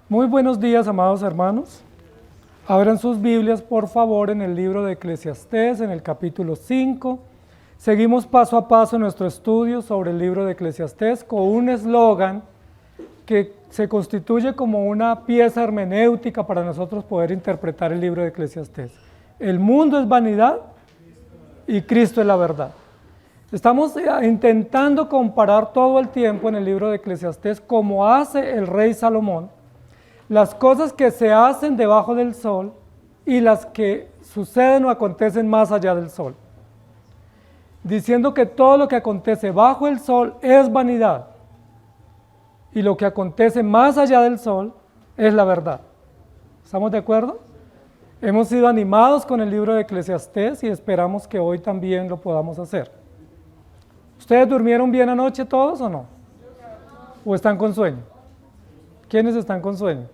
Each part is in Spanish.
Muy buenos días, amados hermanos. Abran sus Biblias, por favor, en el libro de Eclesiastés, en el capítulo 5. Seguimos paso a paso nuestro estudio sobre el libro de Eclesiastés con un eslogan que se constituye como una pieza hermenéutica para nosotros poder interpretar el libro de Eclesiastés. El mundo es vanidad y Cristo es la verdad. Estamos intentando comparar todo el tiempo en el libro de Eclesiastés como hace el rey Salomón, las cosas que se hacen debajo del sol y las que suceden o acontecen más allá del sol, diciendo que todo lo que acontece bajo el sol es vanidad y lo que acontece más allá del sol es la verdad. ¿Estamos de acuerdo? Hemos sido animados con el libro de Eclesiastés y esperamos que hoy también lo podamos hacer. ¿Ustedes durmieron bien anoche todos o no? ¿O están con sueño? ¿Quiénes están con sueño?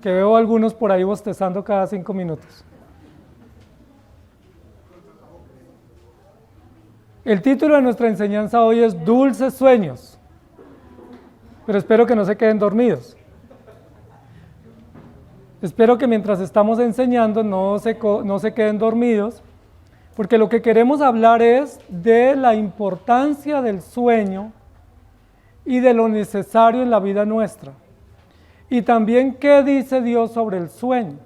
Que veo algunos por ahí bostezando cada 5 minutos. El título de nuestra enseñanza hoy es Dulces Sueños, pero espero que no se queden dormidos. Espero que mientras estamos enseñando no se queden dormidos, porque lo que queremos hablar es de la importancia del sueño y de lo necesario en la vida nuestra. Y también qué dice Dios sobre el sueño.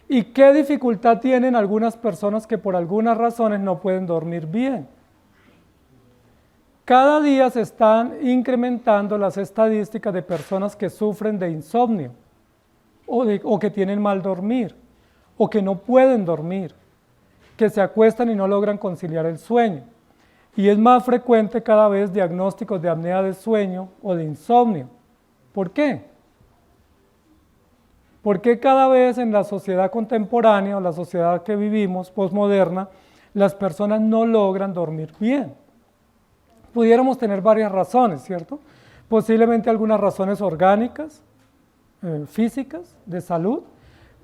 Y qué dificultad tienen algunas personas que por algunas razones no pueden dormir bien. Cada día se están incrementando las estadísticas de personas que sufren de insomnio, o que tienen mal dormir, o que no pueden dormir, que se acuestan y no logran conciliar el sueño. Y es más frecuente cada vez diagnósticos de apnea de sueño o de insomnio. ¿Por qué? Porque cada vez en la sociedad contemporánea o la sociedad que vivimos, posmoderna, las personas no logran dormir bien. Pudiéramos tener varias razones, ¿cierto? Posiblemente algunas razones orgánicas, físicas, de salud,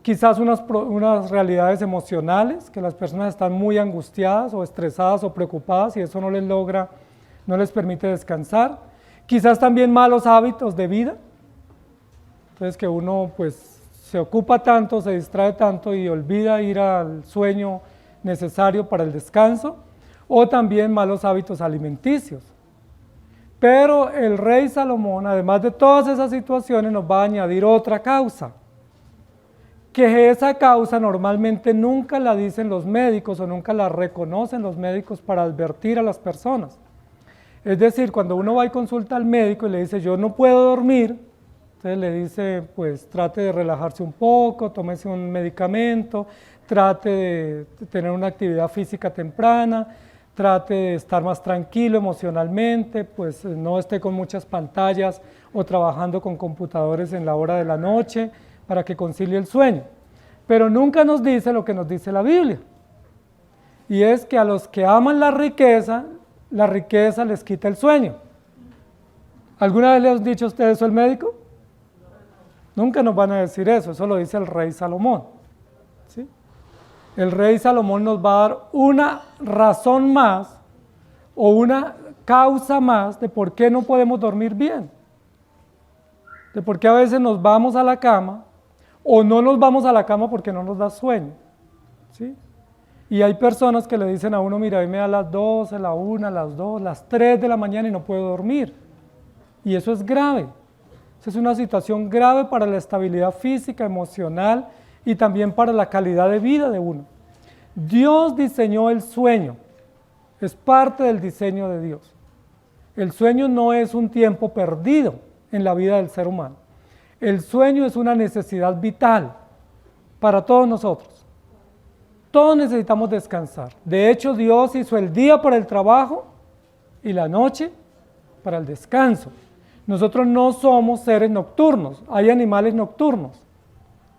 quizás unas realidades emocionales, que las personas están muy angustiadas o estresadas o preocupadas y eso no les permite descansar. Quizás también malos hábitos de vida, entonces que uno pues se ocupa tanto, se distrae tanto y olvida ir al sueño necesario para el descanso, o también malos hábitos alimenticios. Pero el rey Salomón, además de todas esas situaciones, nos va a añadir otra causa, que esa causa normalmente nunca la dicen los médicos o nunca la reconocen los médicos para advertir a las personas. Es decir, cuando uno va y consulta al médico y le dice, yo no puedo dormir, entonces le dice, pues trate de relajarse un poco, tómese un medicamento, trate de tener una actividad física temprana, trate de estar más tranquilo emocionalmente, pues no esté con muchas pantallas o trabajando con computadores en la hora de la noche para que concilie el sueño. Pero nunca nos dice lo que nos dice la Biblia. Y es que a los que aman la riqueza les quita el sueño. ¿Alguna vez le han dicho a ustedes eso al médico? Nunca nos van a decir eso lo dice el rey Salomón. ¿Sí? El rey Salomón nos va a dar una razón más o una causa más de por qué no podemos dormir bien. De por qué a veces nos vamos a la cama o no nos vamos a la cama porque no nos da sueño. ¿Sí? Y hay personas que le dicen a uno, mira, hoy me da las 12, la 1, las 2, las 3 de la mañana y no puedo dormir. Y eso es grave. Esa es una situación grave para la estabilidad física, emocional y también para la calidad de vida de uno. Dios diseñó el sueño, es parte del diseño de Dios. El sueño no es un tiempo perdido en la vida del ser humano. El sueño es una necesidad vital para todos nosotros. Todos necesitamos descansar. De hecho, Dios hizo el día para el trabajo y la noche para el descanso. Nosotros no somos seres nocturnos, hay animales nocturnos.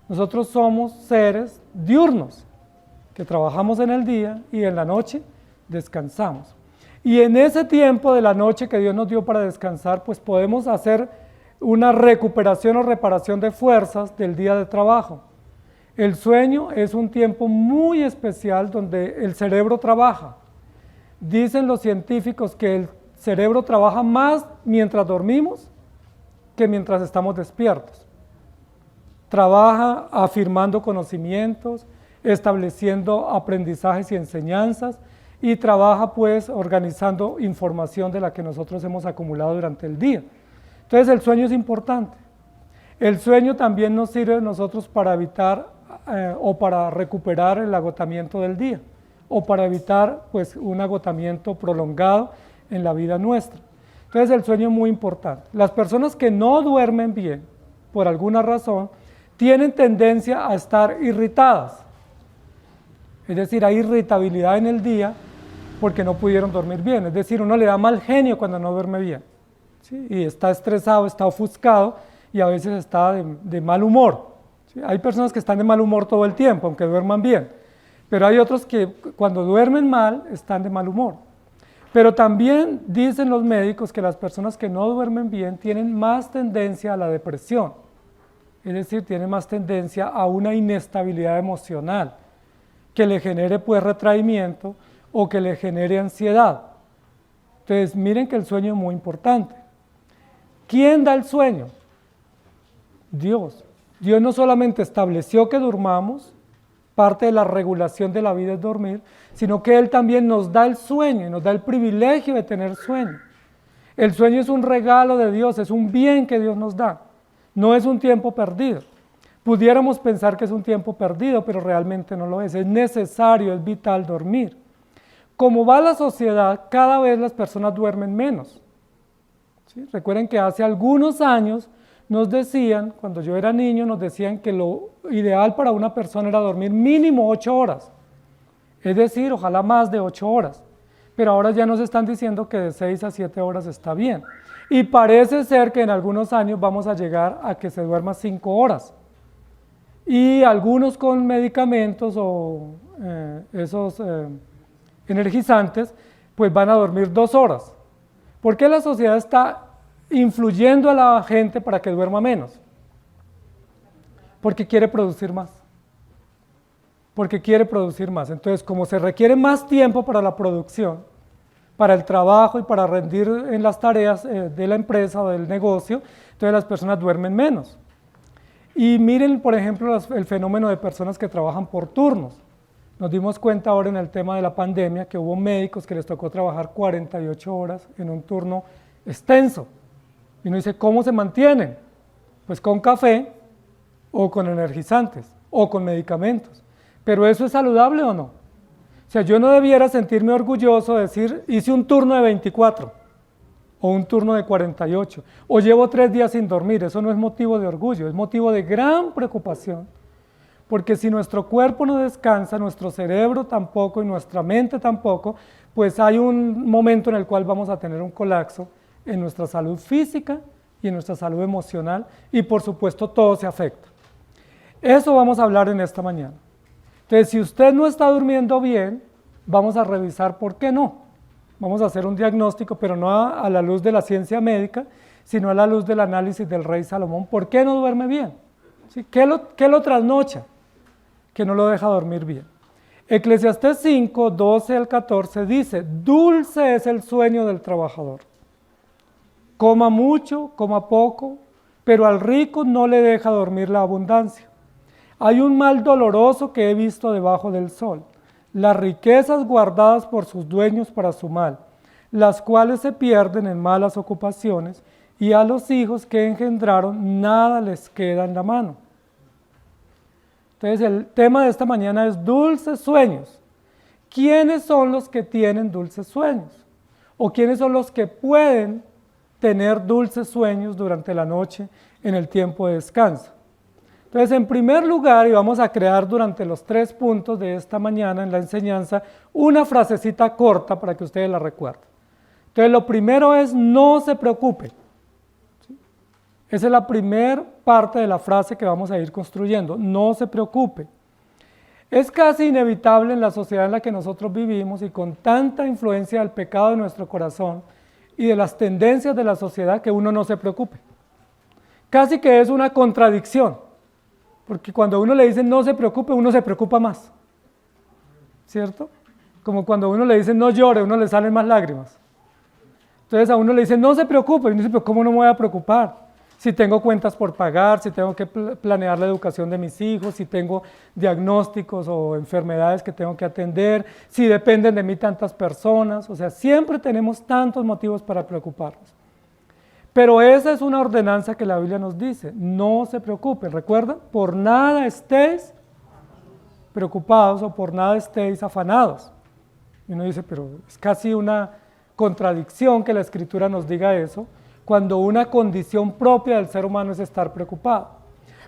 Nosotros somos seres diurnos, que trabajamos en el día y en la noche descansamos. Y en ese tiempo de la noche que Dios nos dio para descansar, pues podemos hacer una recuperación o reparación de fuerzas del día de trabajo. El sueño es un tiempo muy especial donde el cerebro trabaja. Dicen los científicos que el cerebro trabaja más mientras dormimos que mientras estamos despiertos. trabaja afirmando conocimientos, estableciendo aprendizajes y enseñanzas, y trabaja pues organizando información de la que nosotros hemos acumulado durante el día. Entonces el sueño es importante. El sueño también nos sirve a nosotros para evitar o para recuperar el agotamiento del día, o para evitar pues un agotamiento prolongado en la vida nuestra. Entonces el sueño es muy importante. Las personas que no duermen bien, por alguna razón, tienen tendencia a estar irritadas. Es decir, hay irritabilidad en el día porque no pudieron dormir bien. Es decir, uno le da mal genio cuando no duerme bien, ¿sí? Y está estresado, está ofuscado y a veces está de mal humor, ¿sí? Hay personas que están de mal humor todo el tiempo, aunque duerman bien, pero hay otros que cuando duermen mal están de mal humor. Pero también dicen los médicos que las personas que no duermen bien tienen más tendencia a la depresión, es decir, tienen más tendencia a una inestabilidad emocional que le genere pues retraimiento o que le genere ansiedad. Entonces miren que el sueño es muy importante. ¿Quién da el sueño? Dios. Dios no solamente estableció que durmamos, parte de la regulación de la vida es dormir, sino que Él también nos da el sueño y nos da el privilegio de tener sueño. El sueño es un regalo de Dios, es un bien que Dios nos da, no es un tiempo perdido. Pudiéramos pensar que es un tiempo perdido, pero realmente no lo es necesario, es vital dormir. Como va la sociedad, cada vez las personas duermen menos. ¿Sí? Recuerden que hace algunos años nos decían, cuando yo era niño, nos decían que lo ideal para una persona era dormir mínimo 8 horas. Es decir, ojalá más de 8 horas. Pero ahora ya nos están diciendo que de 6 a 7 horas está bien. Y parece ser que en algunos años vamos a llegar a que se duerma 5 horas. Y algunos con medicamentos o esos energizantes, pues van a dormir 2 horas. ¿Por qué la sociedad está influyendo a la gente para que duerma menos? Porque quiere producir más. Porque quiere producir más. Entonces, como se requiere más tiempo para la producción, para el trabajo y para rendir en las tareas de la empresa o del negocio, entonces las personas duermen menos. Y miren, por ejemplo, el fenómeno de personas que trabajan por turnos. Nos dimos cuenta ahora en el tema de la pandemia que hubo médicos que les tocó trabajar 48 horas en un turno extenso. Y uno dice, ¿cómo se mantienen? Pues con café o con energizantes o con medicamentos. ¿Pero eso es saludable o no? O sea, yo no debiera sentirme orgulloso de decir, hice un turno de 24 o un turno de 48 o llevo 3 días sin dormir. Eso no es motivo de orgullo, es motivo de gran preocupación. Porque si nuestro cuerpo no descansa, nuestro cerebro tampoco y nuestra mente tampoco, pues hay un momento en el cual vamos a tener un colapso en nuestra salud física y en nuestra salud emocional y por supuesto todo se afecta. Eso vamos a hablar en esta mañana. Entonces, si usted no está durmiendo bien, vamos a revisar por qué no. Vamos a hacer un diagnóstico, pero no a la luz de la ciencia médica, sino a la luz del análisis del rey Salomón. ¿Por qué no duerme bien? ¿Sí? ¿Qué lo trasnocha? Que no lo deja dormir bien. Eclesiastés 5, 12 al 14 dice, dulce es el sueño del trabajador. Coma mucho, coma poco, pero al rico no le deja dormir la abundancia. Hay un mal doloroso que he visto debajo del sol, las riquezas guardadas por sus dueños para su mal, las cuales se pierden en malas ocupaciones, y a los hijos que engendraron nada les queda en la mano. Entonces el tema de esta mañana es dulces sueños. ¿Quiénes son los que tienen dulces sueños? ¿O quiénes son los que pueden tener dulces sueños durante la noche en el tiempo de descanso? Entonces, en primer lugar, y vamos a crear durante los 3 puntos de esta mañana en la enseñanza, una frasecita corta para que ustedes la recuerden. Entonces, lo primero es no se preocupe. ¿Sí? Esa es la primera parte de la frase que vamos a ir construyendo, no se preocupe. Es casi inevitable en la sociedad en la que nosotros vivimos y con tanta influencia del pecado de nuestro corazón y de las tendencias de la sociedad que uno no se preocupe. Casi que es una contradicción. Porque cuando uno le dice no se preocupe, uno se preocupa más, ¿cierto? Como cuando uno le dice no llore, a uno le salen más lágrimas. Entonces a uno le dice no se preocupe, y uno dice, pero ¿cómo no me voy a preocupar? Si tengo cuentas por pagar, si tengo que planear la educación de mis hijos, si tengo diagnósticos o enfermedades que tengo que atender, si dependen de mí tantas personas, o sea, siempre tenemos tantos motivos para preocuparnos. Pero esa es una ordenanza que la Biblia nos dice, no se preocupen, recuerda, por nada estéis preocupados o por nada estéis afanados. Y uno dice, pero es casi una contradicción que la Escritura nos diga eso, cuando una condición propia del ser humano es estar preocupado.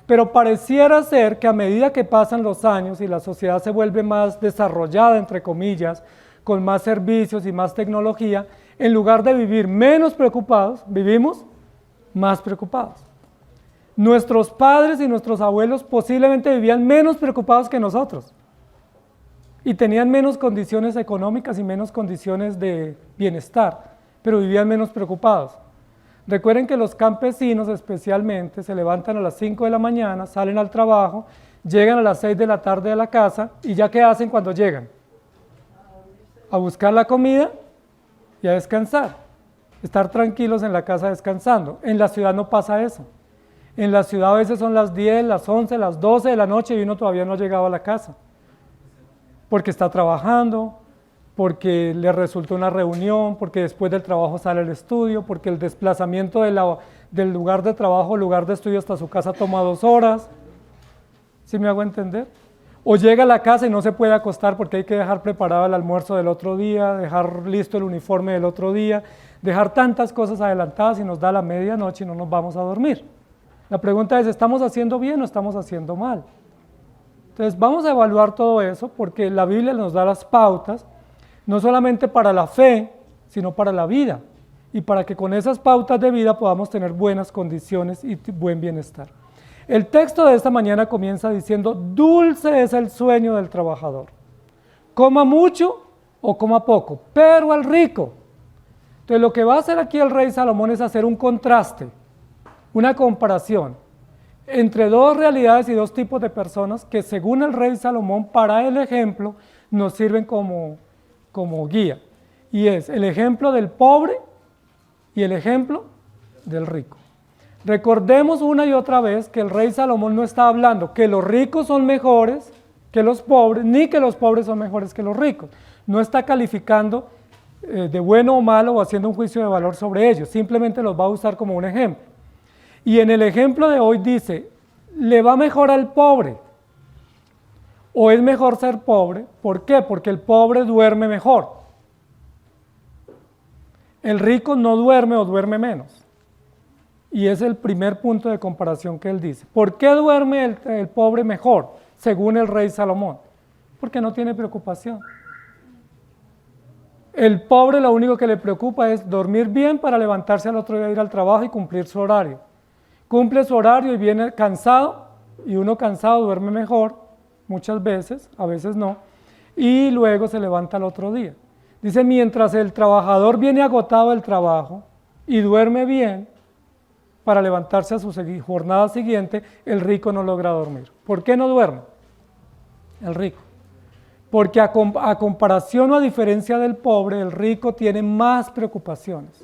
Pero pareciera ser que a medida que pasan los años y la sociedad se vuelve más desarrollada, entre comillas, con más servicios y más tecnología, en lugar de vivir menos preocupados, vivimos más preocupados. Nuestros padres y nuestros abuelos posiblemente vivían menos preocupados que nosotros y tenían menos condiciones económicas y menos condiciones de bienestar, pero vivían menos preocupados. Recuerden que los campesinos especialmente se levantan a las 5 de la mañana, salen al trabajo, llegan a las 6 de la tarde a la casa y ¿ya qué hacen cuando llegan? A buscar la comida y a descansar, estar tranquilos en la casa descansando. En la ciudad no pasa eso. En la ciudad a veces son las 10, las 11, las 12 de la noche y uno todavía no ha llegado a la casa, porque está trabajando, porque le resultó una reunión, porque después del trabajo sale al estudio, porque el desplazamiento del lugar de trabajo al lugar de estudio hasta su casa toma 2 horas. ¿Sí me hago entender? O llega a la casa y no se puede acostar porque hay que dejar preparado el almuerzo del otro día, dejar listo el uniforme del otro día, dejar tantas cosas adelantadas y nos da la medianoche y no nos vamos a dormir. La pregunta es, ¿estamos haciendo bien o estamos haciendo mal? Entonces vamos a evaluar todo eso porque la Biblia nos da las pautas, no solamente para la fe, sino para la vida, y para que con esas pautas de vida podamos tener buenas condiciones y buen bienestar. El texto de esta mañana comienza diciendo, dulce es el sueño del trabajador, coma mucho o coma poco, pero al rico. Entonces lo que va a hacer aquí el rey Salomón es hacer un contraste, una comparación entre 2 realidades y 2 tipos de personas que según el rey Salomón, para el ejemplo, nos sirven como guía. Y es el ejemplo del pobre y el ejemplo del rico. Recordemos una y otra vez que el rey Salomón no está hablando que los ricos son mejores que los pobres, ni que los pobres son mejores que los ricos. No está calificando de bueno o malo o haciendo un juicio de valor sobre ellos, simplemente los va a usar como un ejemplo. Y en el ejemplo de hoy dice, ¿le va mejor al pobre? ¿O es mejor ser pobre? ¿Por qué? Porque el pobre duerme mejor. El rico no duerme o duerme menos. Y es el primer punto de comparación que él dice. ¿Por qué duerme el pobre mejor, según el rey Salomón? Porque no tiene preocupación. El pobre lo único que le preocupa es dormir bien para levantarse al otro día, ir al trabajo y cumplir su horario. Cumple su horario y viene cansado, y uno cansado duerme mejor, muchas veces, a veces no, y luego se levanta al otro día. Dice, mientras el trabajador viene agotado del trabajo y duerme bien, para levantarse a su jornada siguiente, el rico no logra dormir. ¿Por qué no duerme? El rico. Porque a comparación o a diferencia del pobre, el rico tiene más preocupaciones.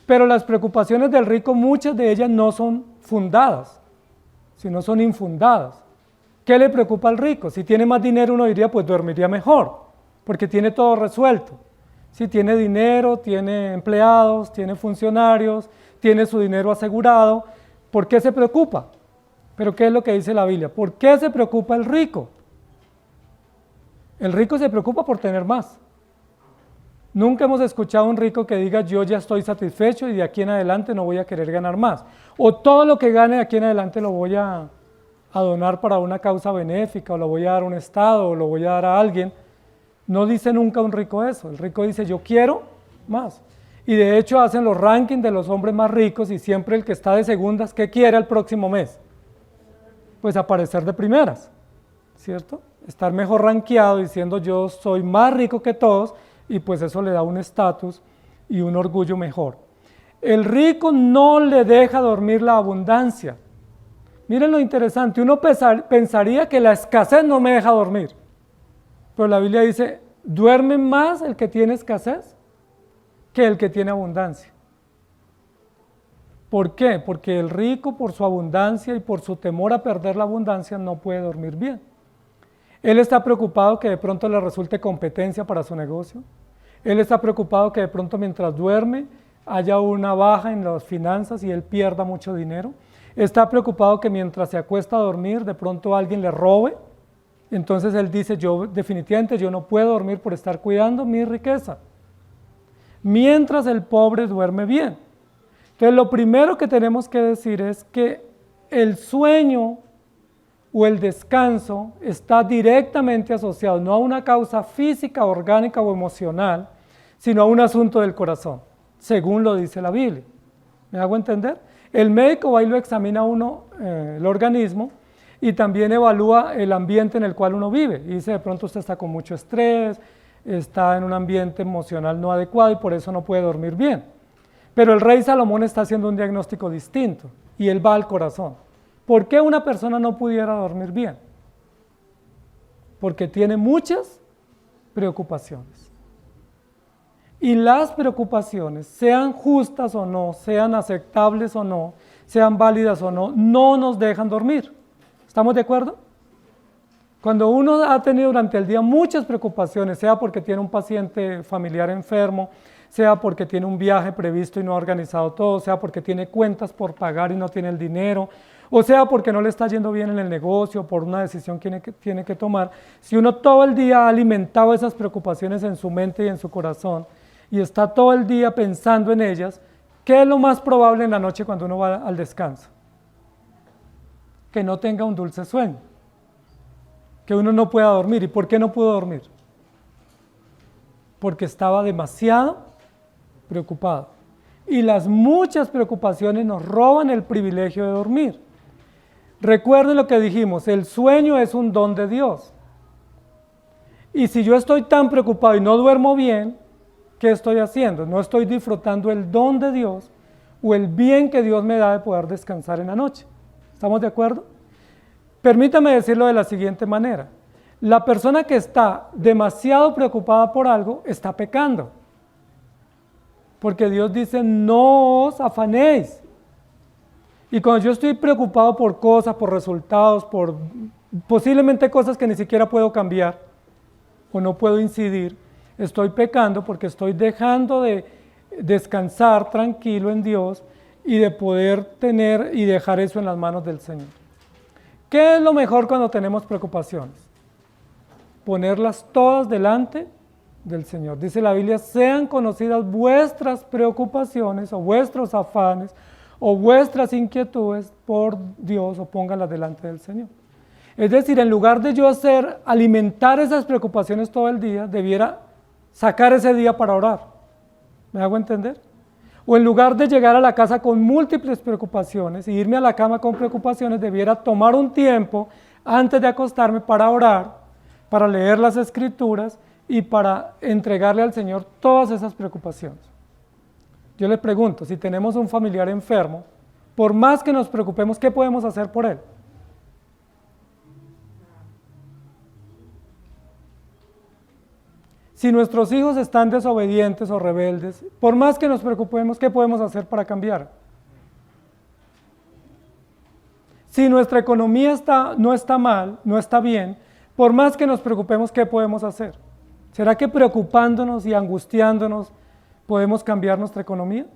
Pero las preocupaciones del rico, muchas de ellas no son fundadas, sino son infundadas. ¿Qué le preocupa al rico? Si tiene más dinero, uno diría, pues dormiría mejor, porque tiene todo resuelto. Si tiene dinero, tiene empleados, tiene funcionarios, tiene su dinero asegurado, ¿por qué se preocupa? Pero ¿qué es lo que dice la Biblia? ¿Por qué se preocupa el rico? El rico se preocupa por tener más. Nunca hemos escuchado a un rico que diga, yo ya estoy satisfecho y de aquí en adelante no voy a querer ganar más. O todo lo que gane de aquí en adelante lo voy a donar para una causa benéfica, o lo voy a dar a un estado, o lo voy a dar a alguien. No dice nunca un rico eso. El rico dice, yo quiero más. Y de hecho hacen los rankings de los hombres más ricos y siempre el que está de segundas, ¿qué quiere el próximo mes? Pues aparecer de primeras, ¿cierto? Estar mejor rankeado diciendo yo soy más rico que todos y pues eso le da un estatus y un orgullo mejor. El rico no le deja dormir la abundancia. Miren lo interesante, uno pensaría que la escasez no me deja dormir, pero la Biblia dice, ¿duerme más el que tiene escasez que el que tiene abundancia? ¿Por qué? Porque el rico, por su abundancia y por su temor a perder la abundancia, no puede dormir bien. Él está preocupado que de pronto le resulte competencia para su negocio. Él está preocupado que de pronto mientras duerme haya una baja en las finanzas y él pierda mucho dinero. Está preocupado que mientras se acuesta a dormir de pronto alguien le robe. Entonces él dice, definitivamente yo no puedo dormir por estar cuidando mi riqueza. Mientras el pobre duerme bien. Entonces lo primero que tenemos que decir es que el sueño o el descanso está directamente asociado no a una causa física, orgánica o emocional, sino a un asunto del corazón, según lo dice la Biblia. ¿Me hago entender? El médico va y lo examina uno, el organismo, y también evalúa el ambiente en el cual uno vive. Y dice, de pronto usted está con mucho estrés, está en un ambiente emocional no adecuado y por eso no puede dormir bien. Pero el rey Salomón está haciendo un diagnóstico distinto y él va al corazón. ¿Por qué una persona no pudiera dormir bien? Porque tiene muchas preocupaciones. Y las preocupaciones, sean justas o no, sean aceptables o no, sean válidas o no, no nos dejan dormir. ¿Estamos de acuerdo? Cuando uno ha tenido durante el día muchas preocupaciones, sea porque tiene un paciente familiar enfermo, sea porque tiene un viaje previsto y no ha organizado todo, sea porque tiene cuentas por pagar y no tiene el dinero, o sea porque no le está yendo bien en el negocio, por una decisión que tiene que tomar, si uno todo el día ha alimentado esas preocupaciones en su mente y en su corazón, y está todo el día pensando en ellas, ¿qué es lo más probable en la noche cuando uno va al descanso? Que no tenga un dulce sueño, que uno no pueda dormir. ¿Y por qué no pudo dormir? Porque estaba demasiado preocupado. Y las muchas preocupaciones nos roban el privilegio de dormir. Recuerden lo que dijimos, el sueño es un don de Dios. Y si yo estoy tan preocupado y no duermo bien, ¿qué estoy haciendo? No estoy disfrutando el don de Dios o el bien que Dios me da de poder descansar en la noche. ¿Estamos de acuerdo? Permítame decirlo de la siguiente manera. La persona que está demasiado preocupada por algo está pecando. Porque Dios dice, no os afanéis. Y cuando yo estoy preocupado por cosas, por resultados, por posiblemente cosas que ni siquiera puedo cambiar o no puedo incidir, estoy pecando porque estoy dejando de descansar tranquilo en Dios y de poder tener y dejar eso en las manos del Señor. ¿Qué es lo mejor cuando tenemos preocupaciones? Ponerlas todas delante del Señor. Dice la Biblia, sean conocidas vuestras preocupaciones o vuestros afanes o vuestras inquietudes por Dios o pónganlas delante del Señor. Es decir, en lugar de yo alimentar esas preocupaciones todo el día, debiera sacar ese día para orar. ¿Me hago entender? O en lugar de llegar a la casa con múltiples preocupaciones y irme a la cama con preocupaciones, debiera tomar un tiempo antes de acostarme para orar, para leer las Escrituras y para entregarle al Señor todas esas preocupaciones. Yo le pregunto, si tenemos un familiar enfermo, por más que nos preocupemos, ¿qué podemos hacer por él? Si nuestros hijos están desobedientes o rebeldes, por más que nos preocupemos, ¿qué podemos hacer para cambiar? Si nuestra economía no está mal, no está bien, por más que nos preocupemos, ¿qué podemos hacer? ¿Será que preocupándonos y angustiándonos podemos cambiar nuestra economía?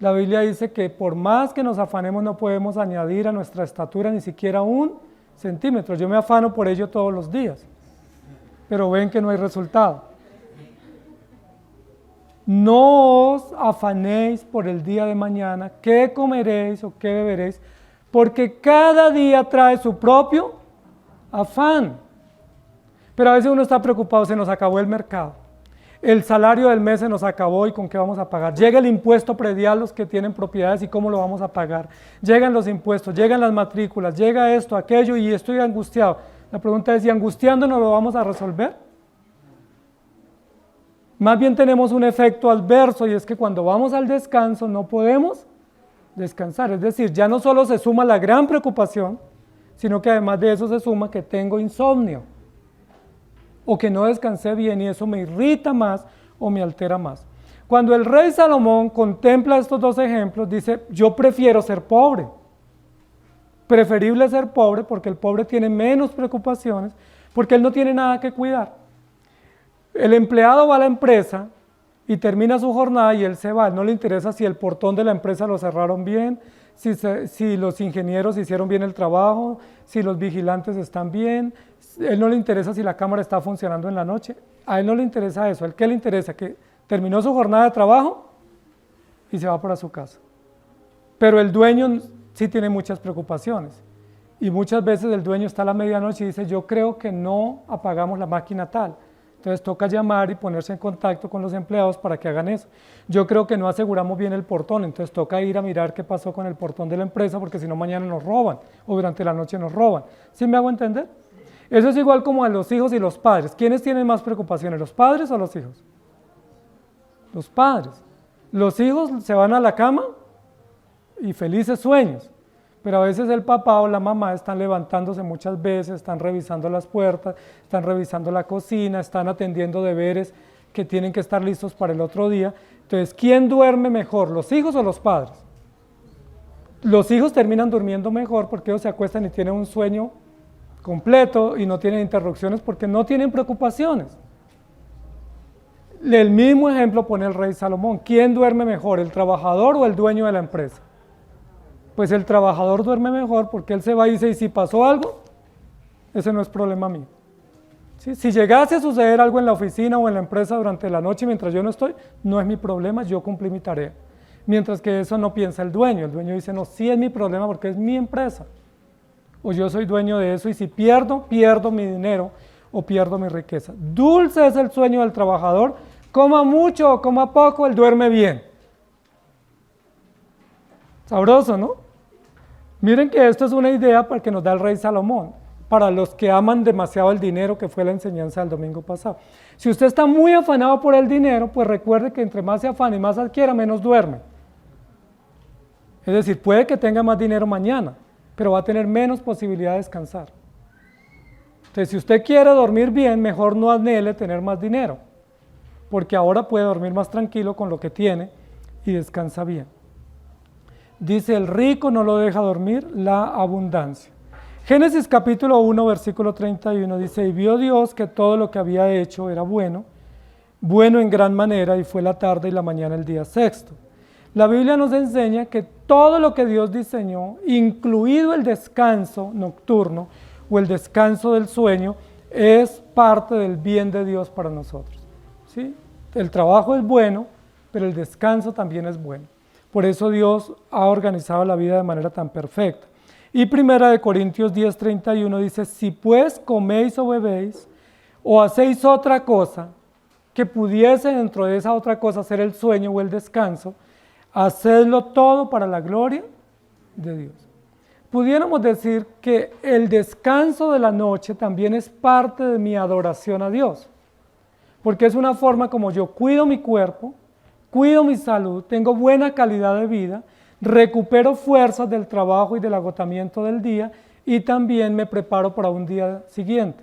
La Biblia dice que por más que nos afanemos no podemos añadir a nuestra estatura ni siquiera 1 centímetro. Yo me afano por ello todos los días, pero ven que no hay resultado. No os afanéis por el día de mañana, qué comeréis o qué beberéis, porque cada día trae su propio afán. Pero a veces uno está preocupado, se nos acabó el mercado, el salario del mes se nos acabó y con qué vamos a pagar. Llega el impuesto predial, los que tienen propiedades y cómo lo vamos a pagar. Llegan los impuestos, llegan las matrículas, llega esto, aquello y estoy angustiado. La pregunta es, ¿y angustiándonos lo vamos a resolver? Más bien tenemos un efecto adverso y es que cuando vamos al descanso no podemos descansar. Es decir, ya no solo se suma la gran preocupación, sino que además de eso se suma que tengo insomnio o que no descansé bien y eso me irrita más o me altera más. Cuando el rey Salomón contempla estos dos ejemplos, dice, yo prefiero ser pobre. Preferible ser pobre porque el pobre tiene menos preocupaciones, porque él no tiene nada que cuidar. El empleado va a la empresa y termina su jornada y él se va. No le interesa si el portón de la empresa lo cerraron bien, si los ingenieros hicieron bien el trabajo, si los vigilantes están bien. Él no le interesa si la cámara está funcionando en la noche. A él no le interesa eso. ¿A él qué le interesa? Que terminó su jornada de trabajo y se va para su casa. Pero el dueño sí tiene muchas preocupaciones. Y muchas veces el dueño está a la medianoche y dice, yo creo que no apagamos la máquina tal. Entonces toca llamar y ponerse en contacto con los empleados para que hagan eso. Yo creo que no aseguramos bien el portón, entonces toca ir a mirar qué pasó con el portón de la empresa, porque si no mañana nos roban o durante la noche nos roban. ¿Sí me hago entender? Eso es igual como a los hijos y los padres. ¿Quiénes tienen más preocupaciones, los padres o los hijos? Los padres. Los hijos se van a la cama y felices sueños. Pero a veces el papá o la mamá están levantándose muchas veces, están revisando las puertas, están revisando la cocina, están atendiendo deberes que tienen que estar listos para el otro día. Entonces, ¿quién duerme mejor, los hijos o los padres? Los hijos terminan durmiendo mejor porque ellos se acuestan y tienen un sueño completo y no tienen interrupciones porque no tienen preocupaciones. El mismo ejemplo pone el rey Salomón. ¿Quién duerme mejor, el trabajador o el dueño de la empresa? Pues el trabajador duerme mejor porque él se va y dice, y si pasó algo, ese no es problema mío. ¿Sí? Si llegase a suceder algo en la oficina o en la empresa durante la noche mientras yo no estoy, no es mi problema, yo cumplí mi tarea. Mientras que eso no piensa el dueño dice, no, sí es mi problema porque es mi empresa. O yo soy dueño de eso y si pierdo, pierdo mi dinero o pierdo mi riqueza. Dulce es el sueño del trabajador, coma mucho o coma poco, él duerme bien. Sabroso, ¿no? Miren que esto es una idea para que nos da el rey Salomón, para los que aman demasiado el dinero, que fue la enseñanza del domingo pasado. Si usted está muy afanado por el dinero, pues recuerde que entre más se afane y más adquiera, menos duerme. Es decir, puede que tenga más dinero mañana, pero va a tener menos posibilidad de descansar. Entonces, si usted quiere dormir bien, mejor no anhele tener más dinero, porque ahora puede dormir más tranquilo con lo que tiene y descansa bien. Dice, el rico no lo deja dormir la abundancia. Génesis capítulo 1, versículo 31 dice, y vio Dios que todo lo que había hecho era bueno, bueno en gran manera, y fue la tarde y la mañana el día sexto. La Biblia nos enseña que todo lo que Dios diseñó, incluido el descanso nocturno o el descanso del sueño, es parte del bien de Dios para nosotros. ¿Sí? El trabajo es bueno, pero el descanso también es bueno. Por eso Dios ha organizado la vida de manera tan perfecta. Y 1 Corintios 10:31 dice, si pues coméis o bebéis o hacéis otra cosa que pudiese dentro de esa otra cosa ser el sueño o el descanso, hacedlo todo para la gloria de Dios. Pudiéramos decir que el descanso de la noche también es parte de mi adoración a Dios, porque es una forma como yo cuido mi cuerpo, cuido mi salud, tengo buena calidad de vida, recupero fuerzas del trabajo y del agotamiento del día y también me preparo para un día siguiente.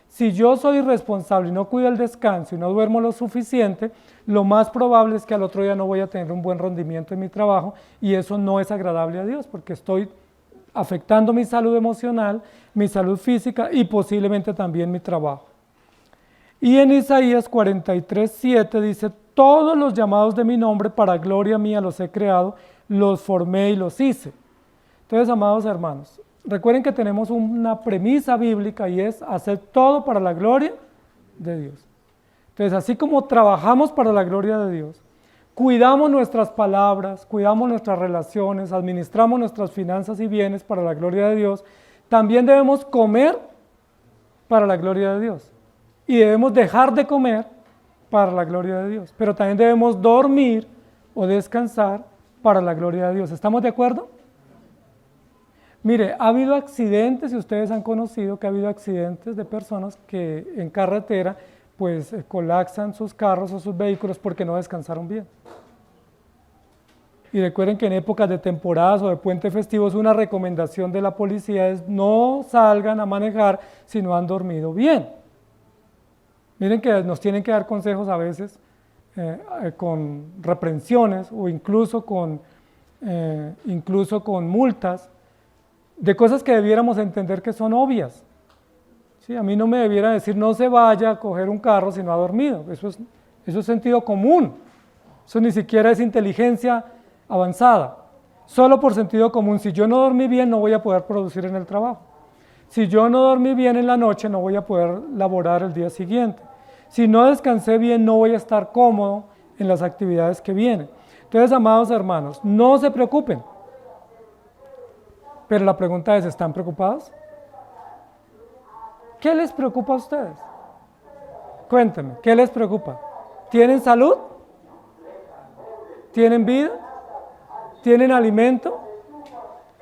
Si yo soy irresponsable y no cuido el descanso y no duermo lo suficiente, lo más probable es que al otro día no voy a tener un buen rendimiento en mi trabajo y eso no es agradable a Dios porque estoy afectando mi salud emocional, mi salud física y posiblemente también mi trabajo. Y en Isaías 43:7 dice, todos los llamados de mi nombre para gloria mía los he creado, los formé y los hice. Entonces, amados hermanos, recuerden que tenemos una premisa bíblica y es hacer todo para la gloria de Dios. Entonces, así como trabajamos para la gloria de Dios, cuidamos nuestras palabras, cuidamos nuestras relaciones, administramos nuestras finanzas y bienes para la gloria de Dios, también debemos comer para la gloria de Dios. Y debemos dejar de comer para la gloria de Dios. Pero también debemos dormir o descansar para la gloria de Dios. ¿Estamos de acuerdo? Mire, ha habido accidentes, y ustedes han conocido que ha habido accidentes de personas que en carretera pues colapsan sus carros o sus vehículos porque no descansaron bien. Y recuerden que en épocas de temporadas o de puente festivos una recomendación de la policía es no salgan a manejar si no han dormido bien. Miren que nos tienen que dar consejos a veces con reprensiones o incluso con multas de cosas que debiéramos entender que son obvias. ¿Sí? A mí no me debiera decir no se vaya a coger un carro si no ha dormido. Eso es sentido común. Eso ni siquiera es inteligencia avanzada. Solo por sentido común. Si yo no dormí bien, no voy a poder producir en el trabajo. Si yo no dormí bien en la noche, no voy a poder laborar el día siguiente. Si no descansé bien, no voy a estar cómodo en las actividades que vienen. Entonces, amados hermanos, no se preocupen. Pero la pregunta es, ¿están preocupados? ¿Qué les preocupa a ustedes? Cuéntenme, ¿qué les preocupa? ¿Tienen salud? ¿Tienen vida? ¿Tienen alimento?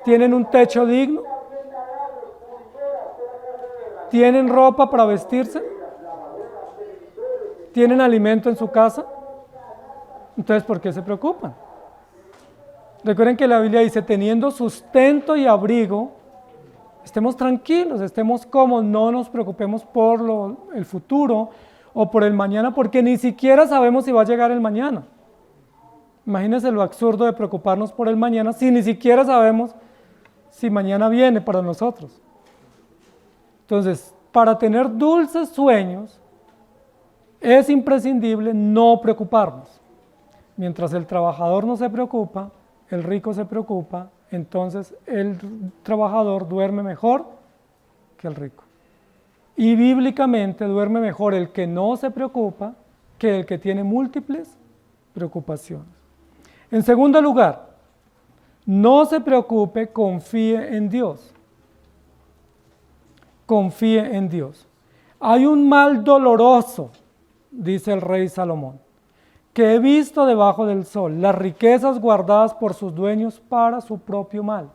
¿Tienen un techo digno? ¿Tienen ropa para vestirse? ¿Tienen alimento en su casa? Entonces, ¿por qué se preocupan? Recuerden que la Biblia dice, teniendo sustento y abrigo, estemos tranquilos, estemos cómodos, no nos preocupemos por el futuro o por el mañana, porque ni siquiera sabemos si va a llegar el mañana. Imagínense lo absurdo de preocuparnos por el mañana si ni siquiera sabemos si mañana viene para nosotros. Entonces, para tener dulces sueños, es imprescindible no preocuparnos. Mientras el trabajador no se preocupa, el rico se preocupa, entonces el trabajador duerme mejor que el rico. Y bíblicamente duerme mejor el que no se preocupa que el que tiene múltiples preocupaciones. En segundo lugar, no se preocupe, confíe en Dios. Confíe en Dios. Hay un mal doloroso, dice el rey Salomón, que he visto debajo del sol, las riquezas guardadas por sus dueños para su propio mal.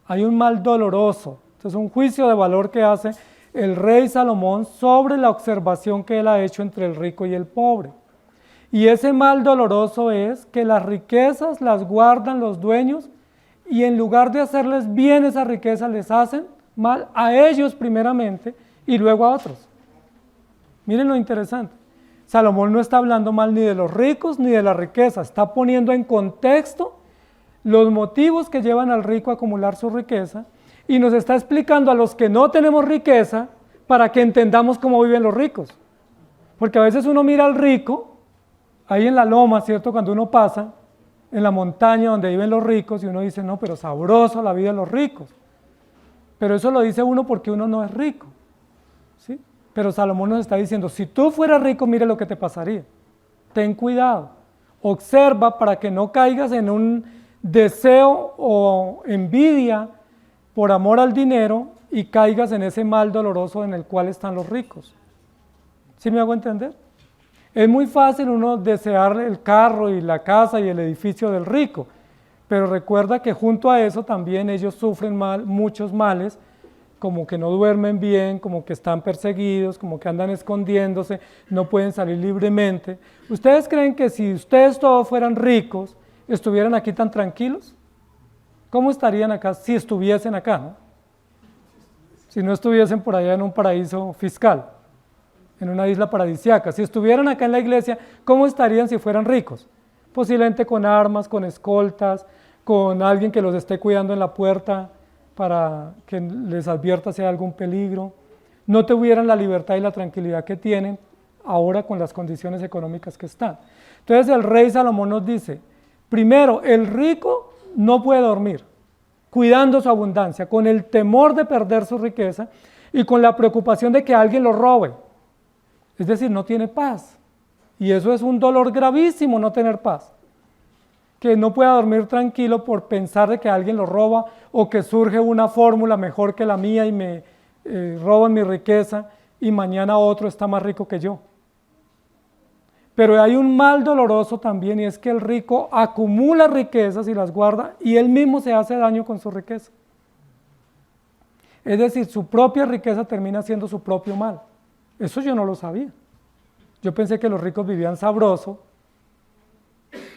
Hay un mal doloroso. Este es un juicio de valor que hace el rey Salomón sobre la observación que él ha hecho entre el rico y el pobre. Y ese mal doloroso es que las riquezas las guardan los dueños y en lugar de hacerles bien esa riqueza les hacen mal a ellos primeramente y luego a otros. Miren lo interesante. Salomón no está hablando mal ni de los ricos ni de la riqueza, está poniendo en contexto los motivos que llevan al rico a acumular su riqueza y nos está explicando a los que no tenemos riqueza para que entendamos cómo viven los ricos. Porque a veces uno mira al rico, ahí en la loma, ¿cierto? Cuando uno pasa en la montaña donde viven los ricos y uno dice, no, pero sabroso la vida de los ricos. Pero eso lo dice uno porque uno no es rico, ¿sí? Pero Salomón nos está diciendo, si tú fueras rico, mire lo que te pasaría. Ten cuidado, observa para que no caigas en un deseo o envidia por amor al dinero y caigas en ese mal doloroso en el cual están los ricos. ¿Sí me hago entender? Es muy fácil uno desear el carro y la casa y el edificio del rico, pero recuerda que junto a eso también ellos sufren muchos males, como que no duermen bien, como que están perseguidos, como que andan escondiéndose, no pueden salir libremente. ¿Ustedes creen que si ustedes todos fueran ricos, estuvieran aquí tan tranquilos? ¿Cómo estarían acá si estuviesen acá, no? Si no estuviesen por allá en un paraíso fiscal, en una isla paradisíaca. Si estuvieran acá en la iglesia, ¿cómo estarían si fueran ricos? Posiblemente con armas, con escoltas, con alguien que los esté cuidando en la puerta para que les advierta si hay algún peligro. No tuvieran la libertad y la tranquilidad que tienen ahora con las condiciones económicas que están. Entonces el rey Salomón nos dice, primero, el rico no puede dormir, cuidando su abundancia, con el temor de perder su riqueza y con la preocupación de que alguien lo robe. Es decir, no tiene paz. Y eso es un dolor gravísimo, no tener paz. Que no pueda dormir tranquilo por pensar de que alguien lo roba o que surge una fórmula mejor que la mía y me roban mi riqueza y mañana otro está más rico que yo. Pero hay un mal doloroso también y es que el rico acumula riquezas y las guarda y él mismo se hace daño con su riqueza. Es decir, su propia riqueza termina siendo su propio mal. Eso yo no lo sabía. Yo pensé que los ricos vivían sabroso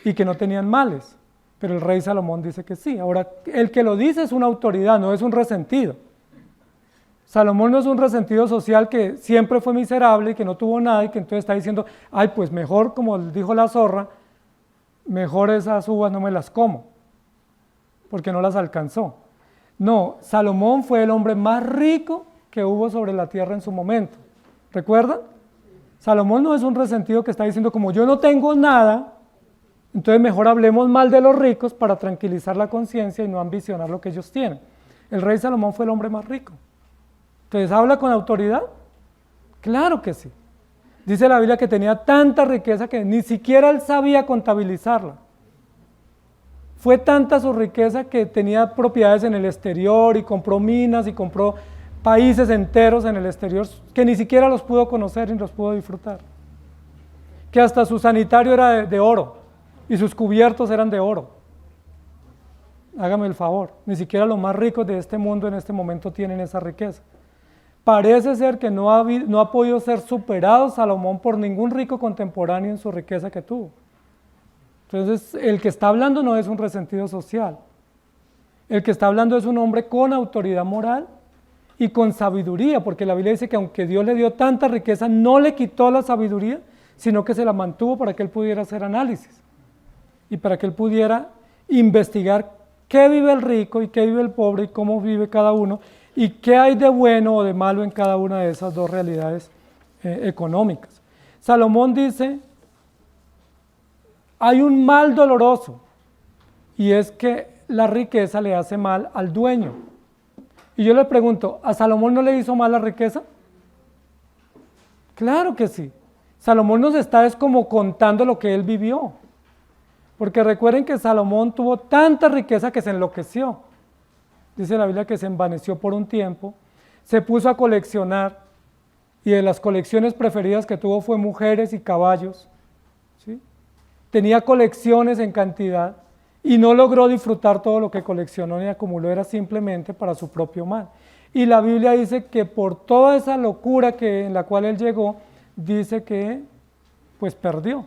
y que no tenían males, pero el rey Salomón dice que sí. Ahora, el que lo dice es una autoridad, no es un resentido. Salomón no es un resentido social que siempre fue miserable y que no tuvo nada y que entonces está diciendo, ay, pues mejor, como dijo la zorra, mejor esas uvas no me las como, porque no las alcanzó. No, Salomón fue el hombre más rico que hubo sobre la tierra en su momento. ¿Recuerdan? Salomón no es un resentido que está diciendo, como yo no tengo nada, entonces mejor hablemos mal de los ricos para tranquilizar la conciencia y no ambicionar lo que ellos tienen. El rey Salomón fue el hombre más rico. Entonces, ¿habla con autoridad? Claro que sí. Dice la Biblia que tenía tanta riqueza que ni siquiera él sabía contabilizarla. Fue tanta su riqueza que tenía propiedades en el exterior y compró minas y compró países enteros en el exterior que ni siquiera los pudo conocer ni los pudo disfrutar. Que hasta su sanitario era de oro y sus cubiertos eran de oro. Hágame el favor, ni siquiera los más ricos de este mundo en este momento tienen esa riqueza. Parece ser que no ha podido ser superado Salomón por ningún rico contemporáneo en su riqueza que tuvo. Entonces, el que está hablando no es un resentido social. El que está hablando es un hombre con autoridad moral y con sabiduría, porque la Biblia dice que aunque Dios le dio tanta riqueza, no le quitó la sabiduría, sino que se la mantuvo para que él pudiera hacer análisis y para que él pudiera investigar qué vive el rico y qué vive el pobre y cómo vive cada uno, y qué hay de bueno o de malo en cada una de esas dos realidades económicas. Salomón dice, hay un mal doloroso, y es que la riqueza le hace mal al dueño. Y yo le pregunto, ¿a Salomón no le hizo mal la riqueza? Claro que sí. Salomón nos está es como contando lo que él vivió. Porque recuerden que Salomón tuvo tanta riqueza que se enloqueció. Dice la Biblia que se envaneció por un tiempo, se puso a coleccionar, y de las colecciones preferidas que tuvo fue mujeres y caballos, ¿sí? Tenía colecciones en cantidad y no logró disfrutar todo lo que coleccionó ni acumuló, era simplemente para su propio mal. Y la Biblia dice que por toda esa locura en la cual él llegó, dice que pues perdió,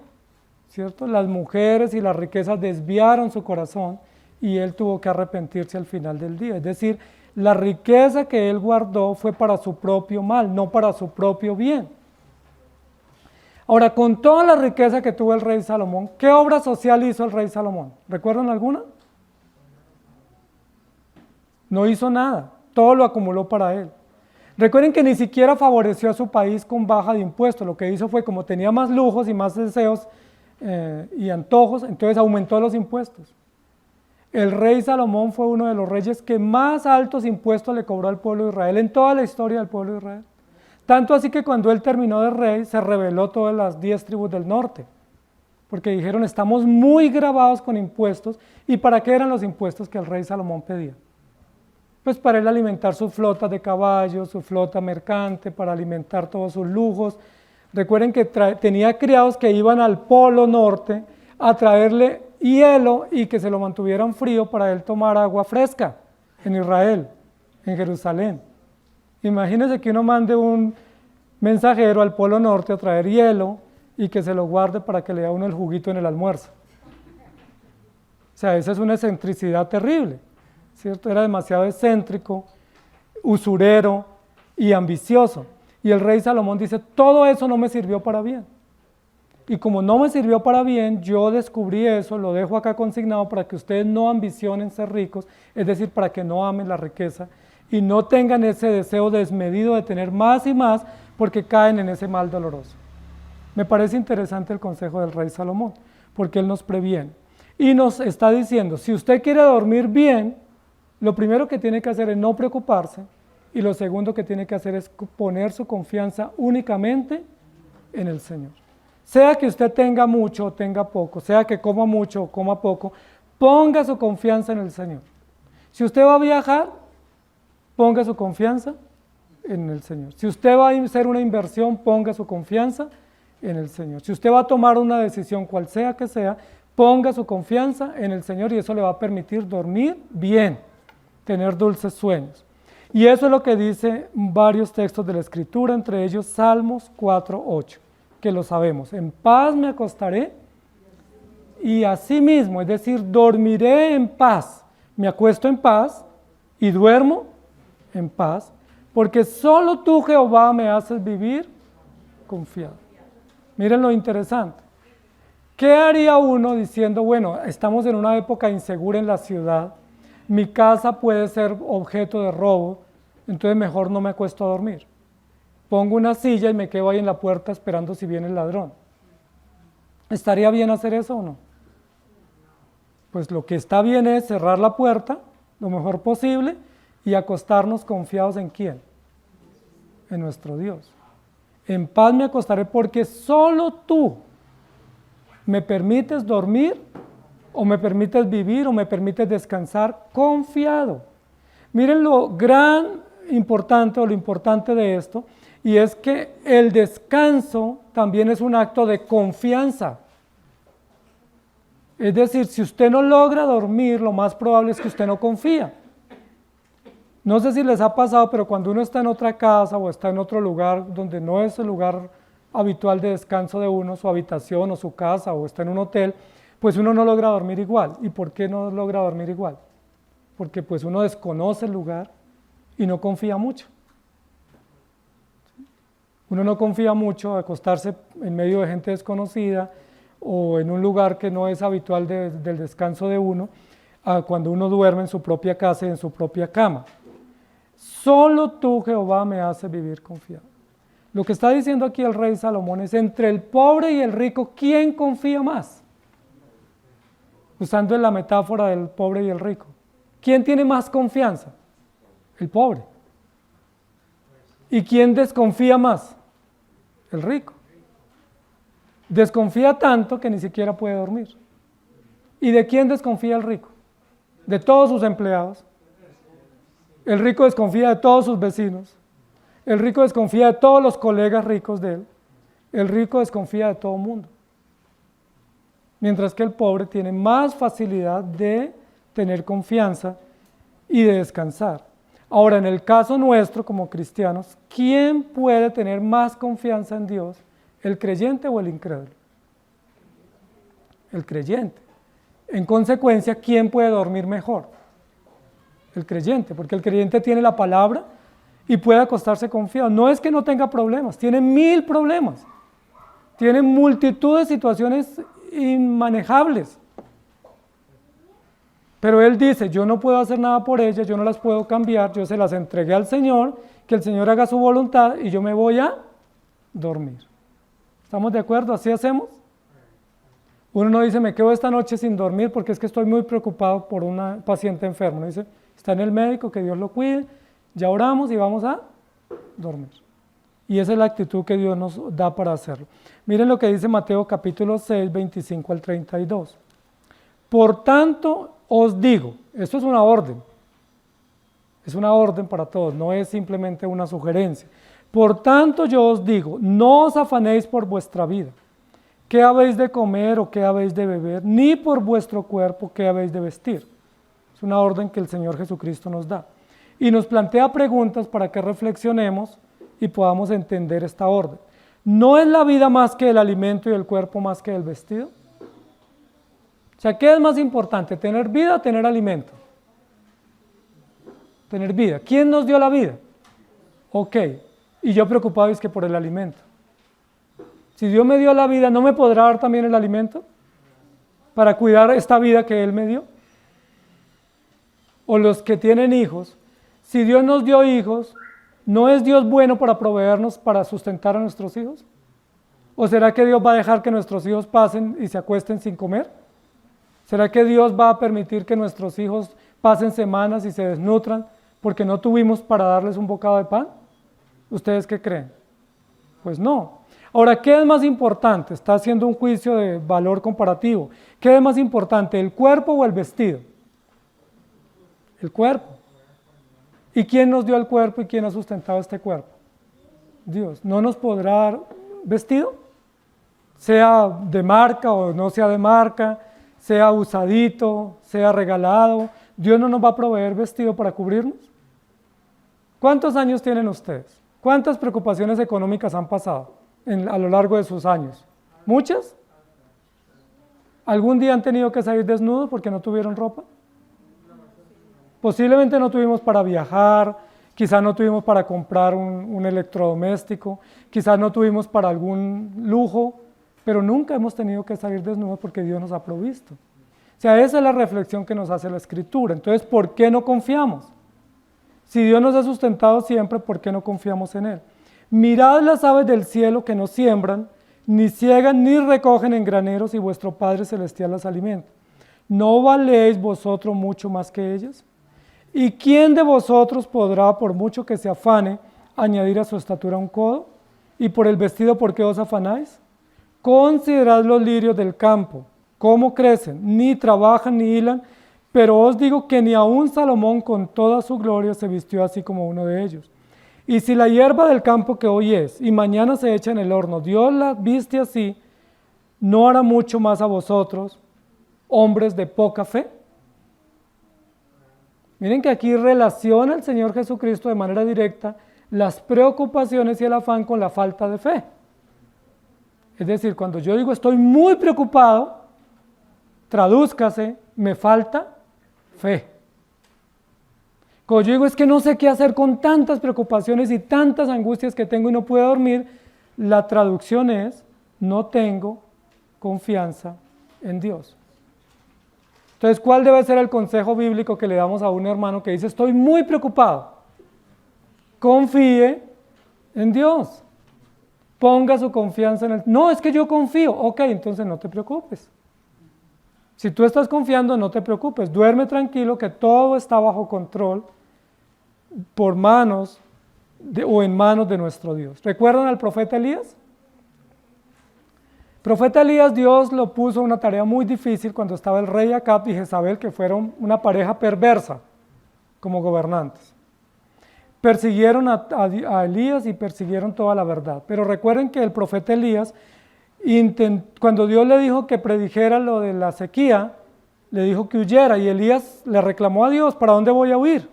¿cierto? Las mujeres y las riquezas desviaron su corazón y él tuvo que arrepentirse al final del día. Es decir, la riqueza que él guardó fue para su propio mal, no para su propio bien. Ahora, con toda la riqueza que tuvo el rey Salomón, ¿qué obra social hizo el rey Salomón? ¿Recuerdan alguna? No hizo nada, todo lo acumuló para él. Recuerden que ni siquiera favoreció a su país con baja de impuestos, lo que hizo fue, como tenía más lujos y más deseos y antojos, entonces aumentó los impuestos. El rey Salomón fue uno de los reyes que más altos impuestos le cobró al pueblo de Israel en toda la historia del pueblo de Israel. Tanto así que cuando él terminó de rey, se rebeló todas las 10 tribus del norte, porque dijeron, estamos muy gravados con impuestos. ¿Y para qué eran los impuestos que el rey Salomón pedía? Pues para él alimentar su flota de caballos, su flota mercante, para alimentar todos sus lujos. Recuerden que tenía criados que iban al polo norte a traerle hielo y que se lo mantuvieran frío para él tomar agua fresca en Israel, en Jerusalén. Imagínense que uno mande un mensajero al Polo Norte a traer hielo y que se lo guarde para que le dé a uno el juguito en el almuerzo. O sea, esa es una excentricidad terrible, ¿cierto? Era demasiado excéntrico, usurero y ambicioso. Y el rey Salomón dice, todo eso no me sirvió para bien. Y como no me sirvió para bien, yo descubrí eso, lo dejo acá consignado para que ustedes no ambicionen ser ricos, es decir, para que no amen la riqueza y no tengan ese deseo desmedido de tener más y más porque caen en ese mal doloroso. Me parece interesante el consejo del rey Salomón, porque él nos previene y nos está diciendo, si usted quiere dormir bien, lo primero que tiene que hacer es no preocuparse y lo segundo que tiene que hacer es poner su confianza únicamente en el Señor. Sea que usted tenga mucho o tenga poco, sea que coma mucho o coma poco, ponga su confianza en el Señor. Si usted va a viajar, ponga su confianza en el Señor. Si usted va a hacer una inversión, ponga su confianza en el Señor. Si usted va a tomar una decisión, cual sea que sea, ponga su confianza en el Señor y eso le va a permitir dormir bien, tener dulces sueños. Y eso es lo que dice varios textos de la Escritura, entre ellos Salmos 4:8. Que lo sabemos, en paz me acostaré y así mismo, es decir, dormiré en paz, me acuesto en paz y duermo en paz, porque solo tú, Jehová, me haces vivir confiado. Miren lo interesante. ¿Qué haría uno diciendo, bueno, estamos en una época insegura en la ciudad, mi casa puede ser objeto de robo, entonces mejor no me acuesto a dormir? Pongo una silla y me quedo ahí en la puerta esperando si viene el ladrón. ¿Estaría bien hacer eso o no? Pues lo que está bien es cerrar la puerta lo mejor posible y acostarnos confiados ¿en quién? En nuestro Dios. En paz me acostaré porque solo tú me permites dormir o me permites vivir o me permites descansar confiado. Miren lo importante o lo importante de esto, y es que el descanso también es un acto de confianza. Es decir, si usted no logra dormir, lo más probable es que usted no confía. No sé si les ha pasado, pero cuando uno está en otra casa o está en otro lugar donde no es el lugar habitual de descanso de uno, su habitación o su casa, o está en un hotel, pues uno no logra dormir igual. ¿Y por qué no logra dormir igual? Porque pues uno desconoce el lugar y no confía mucho. Uno no confía mucho acostarse en medio de gente desconocida o en un lugar que no es habitual del descanso de uno, cuando uno duerme en su propia casa y en su propia cama. Solo tú, Jehová, me haces vivir confiado. Lo que está diciendo aquí el rey Salomón es, entre el pobre y el rico, ¿quién confía más? Usando la metáfora del pobre y el rico. ¿Quién tiene más confianza? El pobre. ¿Y quién desconfía más? El rico. Desconfía tanto que ni siquiera puede dormir. ¿Y de quién desconfía el rico? De todos sus empleados. El rico desconfía de todos sus vecinos. El rico desconfía de todos los colegas ricos de él. El rico desconfía de todo el mundo. Mientras que el pobre tiene más facilidad de tener confianza y de descansar. Ahora, en el caso nuestro como cristianos, ¿quién puede tener más confianza en Dios? ¿El creyente o el incrédulo? El creyente. En consecuencia, ¿quién puede dormir mejor? El creyente, porque el creyente tiene la palabra y puede acostarse confiado. No es que no tenga problemas, tiene 1000 problemas. Tiene multitud de situaciones inmanejables. Pero él dice, yo no puedo hacer nada por ellas, yo no las puedo cambiar, yo se las entregué al Señor, que el Señor haga su voluntad y yo me voy a dormir. ¿Estamos de acuerdo? ¿Así hacemos? Uno no dice, me quedo esta noche sin dormir porque es que estoy muy preocupado por una paciente enferma. Uno dice, está en el médico, que Dios lo cuide, ya oramos y vamos a dormir. Y esa es la actitud que Dios nos da para hacerlo. Miren lo que dice Mateo capítulo 6, 25 al 32. Por tanto, os digo, esto es una orden para todos, no es simplemente una sugerencia. Por tanto yo os digo, no os afanéis por vuestra vida, qué habéis de comer o qué habéis de beber, ni por vuestro cuerpo qué habéis de vestir. Es una orden que el Señor Jesucristo nos da. Y nos plantea preguntas para que reflexionemos y podamos entender esta orden. ¿No es la vida más que el alimento y el cuerpo más que el vestido? O sea, ¿qué es más importante, tener vida o tener alimento? Tener vida. ¿Quién nos dio la vida? Ok, y yo preocupado es que por el alimento. Si Dios me dio la vida, ¿no me podrá dar también el alimento? Para cuidar esta vida que Él me dio. O los que tienen hijos, si Dios nos dio hijos, ¿no es Dios bueno para proveernos, para sustentar a nuestros hijos? ¿O será que Dios va a dejar que nuestros hijos pasen y se acuesten sin comer? ¿Será que Dios va a permitir que nuestros hijos pasen semanas y se desnutran porque no tuvimos para darles un bocado de pan? ¿Ustedes qué creen? Pues no. Ahora, ¿qué es más importante? Está haciendo un juicio de valor comparativo. ¿Qué es más importante, el cuerpo o el vestido? El cuerpo. ¿Y quién nos dio el cuerpo y quién ha sustentado este cuerpo? Dios. ¿No nos podrá dar vestido? Sea de marca o no sea de marca, sea usadito, sea regalado, ¿Dios no nos va a proveer vestido para cubrirnos? ¿Cuántos años tienen ustedes? ¿Cuántas preocupaciones económicas han pasado a lo largo de sus años? ¿Muchas? ¿Algún día han tenido que salir desnudos porque no tuvieron ropa? Posiblemente no tuvimos para viajar, quizás no tuvimos para comprar un electrodoméstico, quizás no tuvimos para algún lujo, pero nunca hemos tenido que salir desnudos porque Dios nos ha provisto. O sea, esa es la reflexión que nos hace la Escritura. Entonces, ¿por qué no confiamos? Si Dios nos ha sustentado siempre, ¿por qué no confiamos en Él? Mirad las aves del cielo que no siembran, ni ciegan, ni recogen en graneros, y vuestro Padre Celestial las alimenta. ¿No valéis vosotros mucho más que ellas? ¿Y quién de vosotros podrá, por mucho que se afane, añadir a su estatura un codo? ¿Y por el vestido por qué os afanáis? Considerad los lirios del campo, cómo crecen, ni trabajan ni hilan, pero os digo que ni aun Salomón con toda su gloria se vistió así como uno de ellos. Y si la hierba del campo que hoy es y mañana se echa en el horno, Dios la viste así, ¿no hará mucho más a vosotros, hombres de poca fe? Miren que aquí relaciona el Señor Jesucristo de manera directa las preocupaciones y el afán con la falta de fe. Es decir, cuando yo digo estoy muy preocupado, tradúzcase, me falta fe. Cuando yo digo es que no sé qué hacer con tantas preocupaciones y tantas angustias que tengo y no puedo dormir, la traducción es no tengo confianza en Dios. Entonces, ¿cuál debe ser el consejo bíblico que le damos a un hermano que dice estoy muy preocupado? Confíe en Dios. Ponga su confianza en Él. No, es que yo confío. Ok, entonces no te preocupes. Si tú estás confiando, no te preocupes. Duerme tranquilo que todo está bajo control por manos o en manos de nuestro Dios. ¿Recuerdan al profeta Elías? Profeta Elías, Dios lo puso una tarea muy difícil cuando estaba el rey Acab y Jezabel, que fueron una pareja perversa como gobernantes. Persiguieron a Elías y persiguieron toda la verdad. Pero recuerden que el profeta Elías, cuando Dios le dijo que predijera lo de la sequía, le dijo que huyera y Elías le reclamó a Dios, ¿para dónde voy a huir?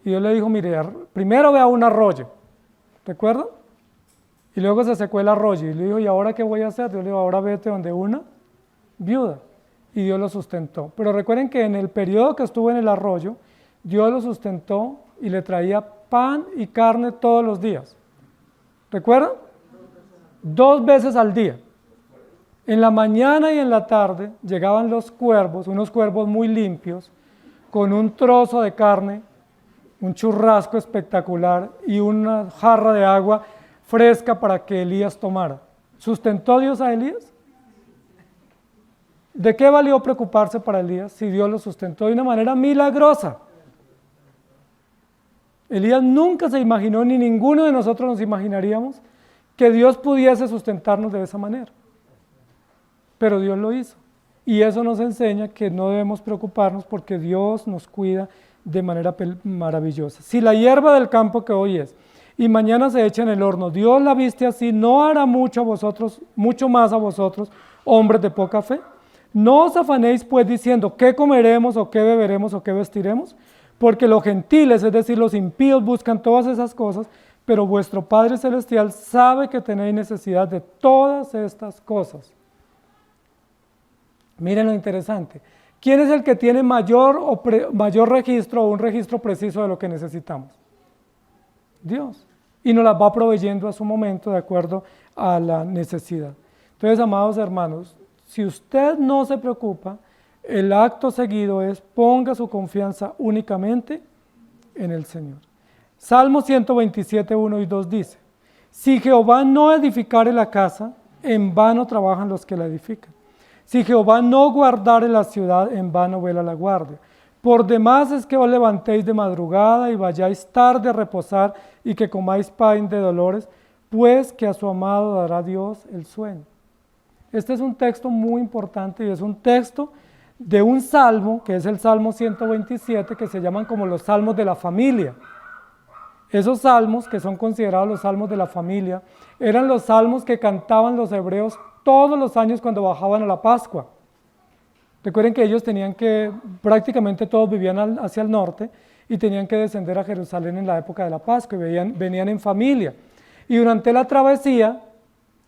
Y Dios le dijo, mire, primero ve a un arroyo, ¿recuerdan? Y luego se secó el arroyo y le dijo, ¿y ahora qué voy a hacer? Dios le dijo, ahora vete donde una viuda. Y Dios lo sustentó. Pero recuerden que en el periodo que estuvo en el arroyo, Dios lo sustentó y le traía pan y carne todos los días. ¿Recuerdan? 2 veces al día. En la mañana y en la tarde llegaban los cuervos, unos cuervos muy limpios, con un trozo de carne, un churrasco espectacular y una jarra de agua fresca para que Elías tomara. ¿Sustentó Dios a Elías? ¿De qué valió preocuparse para Elías si Dios lo sustentó de una manera milagrosa? Elías nunca se imaginó, ni ninguno de nosotros nos imaginaríamos, que Dios pudiese sustentarnos de esa manera. Pero Dios lo hizo. Y eso nos enseña que no debemos preocuparnos porque Dios nos cuida de manera maravillosa. Si la hierba del campo que hoy es y mañana se echa en el horno, Dios la viste así, ¿no hará mucho a vosotros, mucho más a vosotros, hombres de poca fe? No os afanéis pues diciendo, ¿qué comeremos o qué beberemos o qué vestiremos? Porque los gentiles, es decir, los impíos, buscan todas esas cosas, pero vuestro Padre Celestial sabe que tenéis necesidad de todas estas cosas. Miren lo interesante. ¿Quién es el que tiene mayor registro o un registro preciso de lo que necesitamos? Dios. Y nos las va proveyendo a su momento de acuerdo a la necesidad. Entonces, amados hermanos, si usted no se preocupa, el acto seguido es ponga su confianza únicamente en el Señor. Salmo 127, 1 y 2 dice, si Jehová no edificare la casa, en vano trabajan los que la edifican. Si Jehová no guardare la ciudad, en vano vela la guardia. Por demás es que os levantéis de madrugada y vayáis tarde a reposar y que comáis pan de dolores, pues que a su amado dará Dios el sueño. Este es un texto muy importante y es un texto de un salmo, que es el Salmo 127, que se llaman como los salmos de la familia. Esos salmos, que son considerados los salmos de la familia, eran los salmos que cantaban los hebreos todos los años cuando bajaban a la Pascua. Recuerden que ellos prácticamente todos vivían hacia el norte y tenían que descender a Jerusalén en la época de la Pascua y venían en familia. Y durante la travesía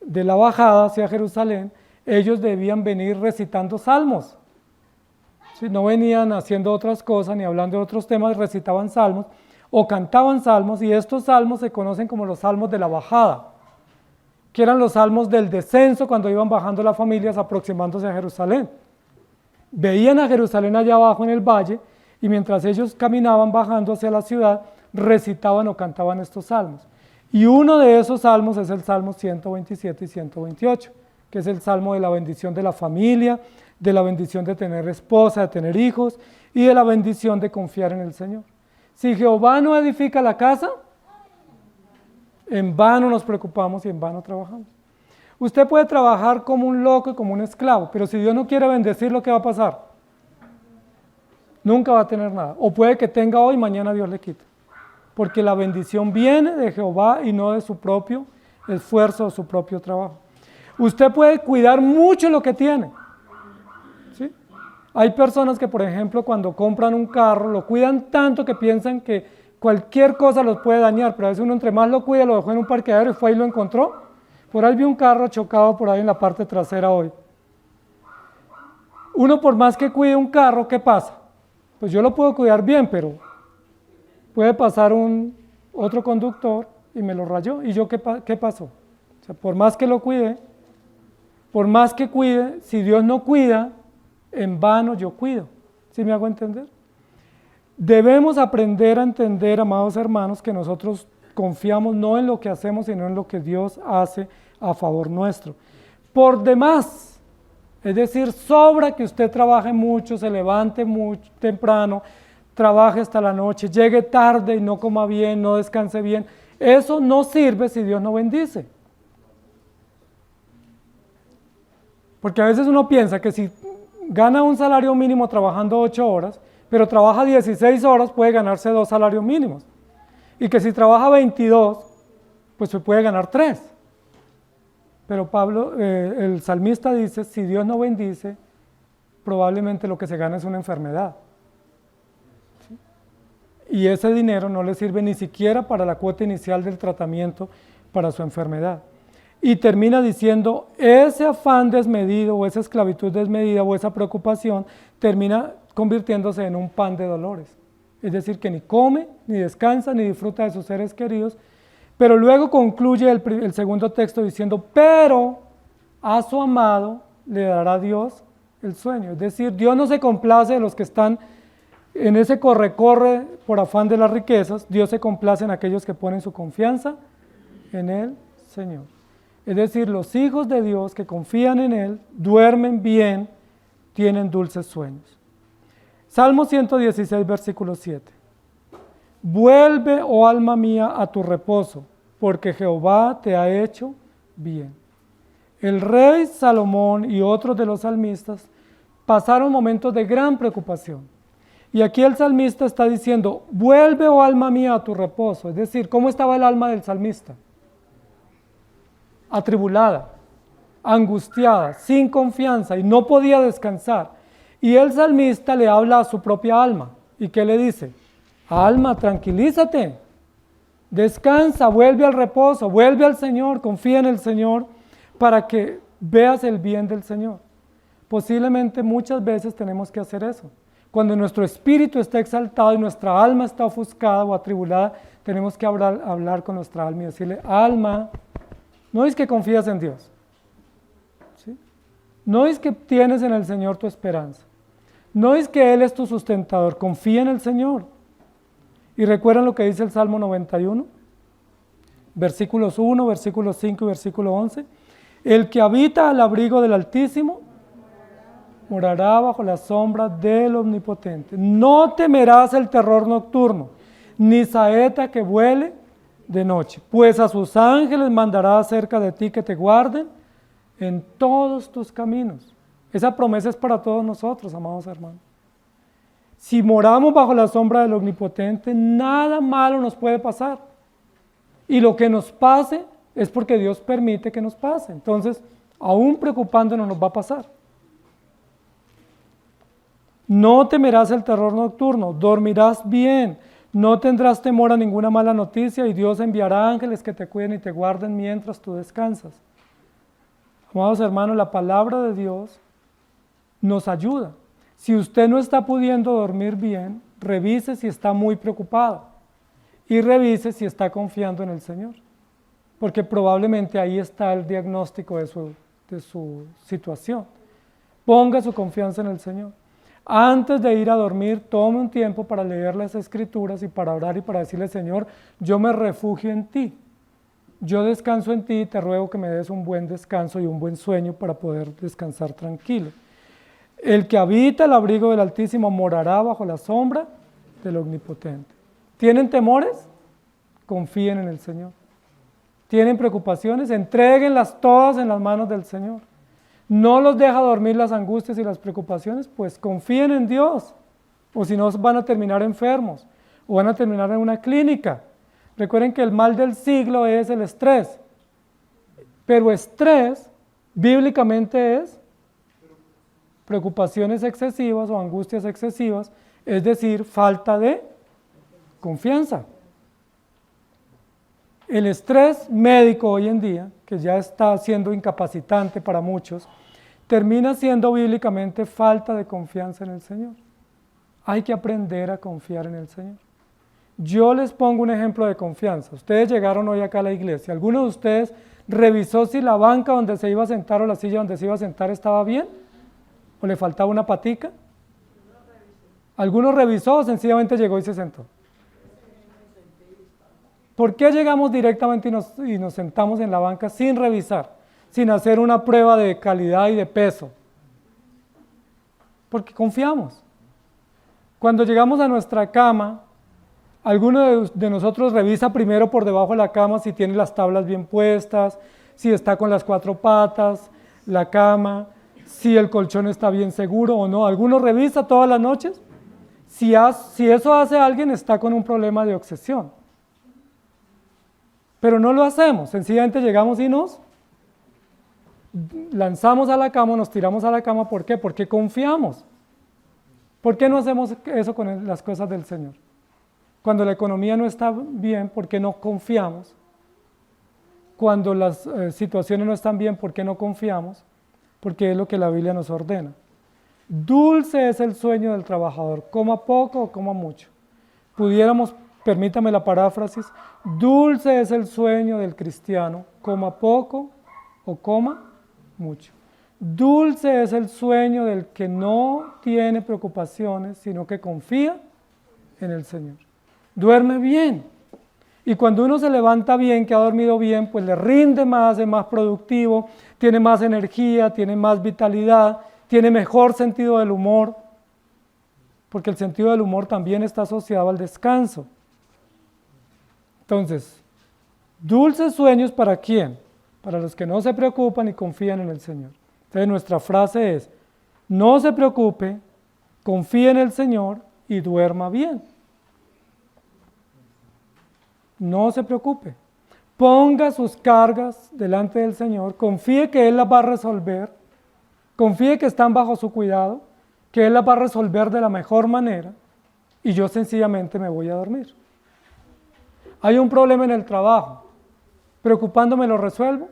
de la bajada hacia Jerusalén, ellos debían venir recitando salmos. ¿Sí? No venían haciendo otras cosas ni hablando de otros temas, recitaban salmos. o cantaban salmos, y estos salmos se conocen como los salmos de la bajada, que eran los salmos del descenso cuando iban bajando las familias aproximándose a Jerusalén. Veían a Jerusalén allá abajo en el valle, y mientras ellos caminaban bajando hacia la ciudad, recitaban o cantaban estos salmos. Y uno de esos salmos es el Salmo 127 y 128, que es el salmo de la bendición de la familia, de la bendición de tener esposa, de tener hijos, y de la bendición de confiar en el Señor. Si Jehová no edifica la casa, en vano nos preocupamos y en vano trabajamos. Usted puede trabajar como un loco y como un esclavo, pero si Dios no quiere bendecirlo, ¿qué va a pasar? Nunca va a tener nada. O puede que tenga hoy, mañana Dios le quite. Porque la bendición viene de Jehová y no de su propio esfuerzo o su propio trabajo. Usted puede cuidar mucho lo que tiene. ¿Sí? Hay personas que, por ejemplo, cuando compran un carro, lo cuidan tanto que piensan que cualquier cosa los puede dañar, pero a veces uno entre más lo cuida, lo dejó en un parqueadero y fue y lo encontró. Por ahí vi un carro chocado por ahí en la parte trasera hoy. Uno por más que cuide un carro, ¿qué pasa? Pues yo lo puedo cuidar bien, pero puede pasar otro conductor y me lo rayó. ¿Y yo qué pasó? O sea, por más que lo cuide, por más que cuide, si Dios no cuida, en vano yo cuido. ¿Sí me hago entender? Debemos aprender a entender, amados hermanos, que nosotros confiamos no en lo que hacemos, sino en lo que Dios hace a favor nuestro. Por demás, es decir, sobra que usted trabaje mucho, se levante muy temprano, trabaje hasta la noche, llegue tarde y no coma bien, no descanse bien. Eso no sirve si Dios no bendice. Porque a veces uno piensa que si gana un salario mínimo trabajando 8 horas, pero trabaja 16 horas, puede ganarse 2 salarios mínimos. Y que si trabaja 22, pues se puede ganar 3. Pero el salmista dice, si Dios no bendice, probablemente lo que se gana es una enfermedad. ¿Sí? Y ese dinero no le sirve ni siquiera para la cuota inicial del tratamiento para su enfermedad. Y termina diciendo, ese afán desmedido o esa esclavitud desmedida o esa preocupación termina convirtiéndose en un pan de dolores. Es decir, que ni come, ni descansa, ni disfruta de sus seres queridos. Pero luego concluye el segundo texto diciendo, pero a su amado le dará Dios el sueño. Es decir, Dios no se complace de los que están en ese corre-corre por afán de las riquezas. Dios se complace en aquellos que ponen su confianza en el Señor. Es decir, los hijos de Dios que confían en Él, duermen bien, tienen dulces sueños. Salmo 116, versículo 7. Vuelve, oh alma mía, a tu reposo, porque Jehová te ha hecho bien. El rey Salomón y otros de los salmistas pasaron momentos de gran preocupación. Y aquí el salmista está diciendo, vuelve, oh alma mía, a tu reposo. Es decir, ¿cómo estaba el alma del salmista? Atribulada, angustiada, sin confianza y no podía descansar. Y el salmista le habla a su propia alma. ¿Y qué le dice? Alma, tranquilízate, descansa, vuelve al reposo, vuelve al Señor, confía en el Señor para que veas el bien del Señor. Posiblemente muchas veces tenemos que hacer eso. Cuando nuestro espíritu está exaltado y nuestra alma está ofuscada o atribulada, tenemos que hablar con nuestra alma y decirle, alma, no es que confías en Dios, ¿sí? No es que tienes en el Señor tu esperanza, no es que Él es tu sustentador, confía en el Señor. Y recuerdan lo que dice el Salmo 91, versículos 1, versículos 5 y versículo 11. El que habita al abrigo del Altísimo morará bajo la sombra del Omnipotente. No temerás el terror nocturno, ni saeta que vuele de noche, pues a sus ángeles mandará acerca de ti que te guarden en todos tus caminos. Esa promesa es para todos nosotros, amados hermanos. Si moramos bajo la sombra del Omnipotente, nada malo nos puede pasar. Y lo que nos pase es porque Dios permite que nos pase. Entonces, aún preocupándonos nos va a pasar. No temerás el terror nocturno, dormirás bien, no tendrás temor a ninguna mala noticia y Dios enviará ángeles que te cuiden y te guarden mientras tú descansas. Amados hermanos, la palabra de Dios nos ayuda. Si usted no está pudiendo dormir bien, revise si está muy preocupado. y revise si está confiando en el Señor, porque probablemente ahí está el diagnóstico de su situación. Ponga su confianza en el Señor. Antes de ir a dormir, tome un tiempo para leer las Escrituras y para orar y para decirle, Señor, yo me refugio en ti. Yo descanso en ti y te ruego que me des un buen descanso y un buen sueño para poder descansar tranquilo. El que habita el abrigo del Altísimo morará bajo la sombra del Omnipotente. ¿Tienen temores? Confíen en el Señor. ¿Tienen preocupaciones? Entréguenlas todas en las manos del Señor. ¿No los deja dormir las angustias y las preocupaciones? Pues confíen en Dios, o si no van a terminar enfermos, o van a terminar en una clínica. Recuerden que el mal del siglo es el estrés, pero estrés bíblicamente es preocupaciones excesivas o angustias excesivas, es decir, falta de confianza. El estrés médico hoy en día, que ya está siendo incapacitante para muchos, termina siendo bíblicamente falta de confianza en el Señor. Hay que aprender a confiar en el Señor. Yo les pongo un ejemplo de confianza. Ustedes llegaron hoy acá a la iglesia. ¿Alguno de ustedes revisó si la banca donde se iba a sentar o la silla donde se iba a sentar estaba bien? ¿O le faltaba una patica? ¿Alguno revisó o sencillamente llegó y se sentó? ¿Por qué llegamos directamente y nos sentamos en la banca sin revisar, sin hacer una prueba de calidad y de peso? Porque confiamos. Cuando llegamos a nuestra cama, alguno de nosotros revisa primero por debajo de la cama si tiene las tablas bien puestas, si está con las 4 patas, la cama, si el colchón está bien seguro o no. ¿Alguno revisa todas las noches? Si eso hace alguien, está con un problema de obsesión. Pero no lo hacemos, sencillamente llegamos y nos lanzamos a la cama, nos tiramos a la cama. ¿Por qué? Porque confiamos. ¿Por qué no hacemos eso con las cosas del Señor? Cuando la economía no está bien, ¿por qué no confiamos? Cuando las situaciones no están bien, ¿por qué no confiamos? Porque es lo que la Biblia nos ordena. Dulce es el sueño del trabajador, coma poco o coma mucho. Pudiéramos, permítame la paráfrasis, dulce es el sueño del cristiano, coma poco o coma mucho. Dulce es el sueño del que no tiene preocupaciones, sino que confía en el Señor. Duerme bien. Y cuando uno se levanta bien, que ha dormido bien, pues le rinde más, es más productivo, tiene más energía, tiene más vitalidad, tiene mejor sentido del humor, porque el sentido del humor también está asociado al descanso. Entonces, dulces sueños ¿para quién? Para los que no se preocupan y confían en el Señor. Entonces nuestra frase es, no se preocupe, confíe en el Señor y duerma bien. No se preocupe, ponga sus cargas delante del Señor, confíe que Él las va a resolver, confíe que están bajo su cuidado, que Él las va a resolver de la mejor manera y yo sencillamente me voy a dormir. ¿Hay un problema en el trabajo? ¿Preocupándome lo resuelvo?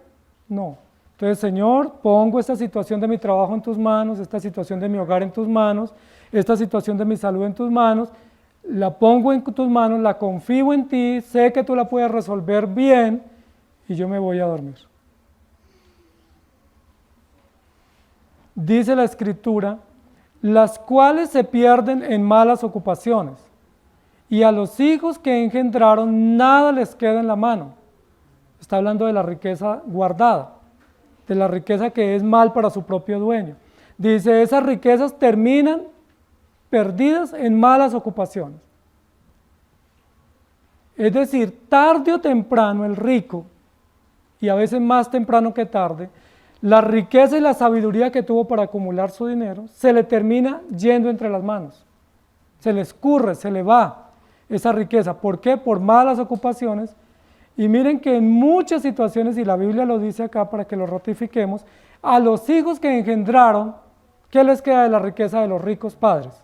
No. Entonces, Señor, pongo esta situación de mi trabajo en tus manos, esta situación de mi hogar en tus manos, esta situación de mi salud en tus manos, la pongo en tus manos, la confío en ti, sé que tú la puedes resolver bien y yo me voy a dormir. Dice la Escritura, las cuales se pierden en malas ocupaciones, y a los hijos que engendraron nada les queda en la mano. Está hablando de la riqueza guardada, de la riqueza que es mal para su propio dueño. Dice, esas riquezas terminan perdidas en malas ocupaciones. Es decir, tarde o temprano el rico, y a veces más temprano que tarde, la riqueza y la sabiduría que tuvo para acumular su dinero, se le termina yendo entre las manos. Se le escurre, se le va esa riqueza. ¿Por qué? Por malas ocupaciones. Y miren que en muchas situaciones, y la Biblia lo dice acá para que lo ratifiquemos, a los hijos que engendraron, ¿qué les queda de la riqueza de los ricos padres?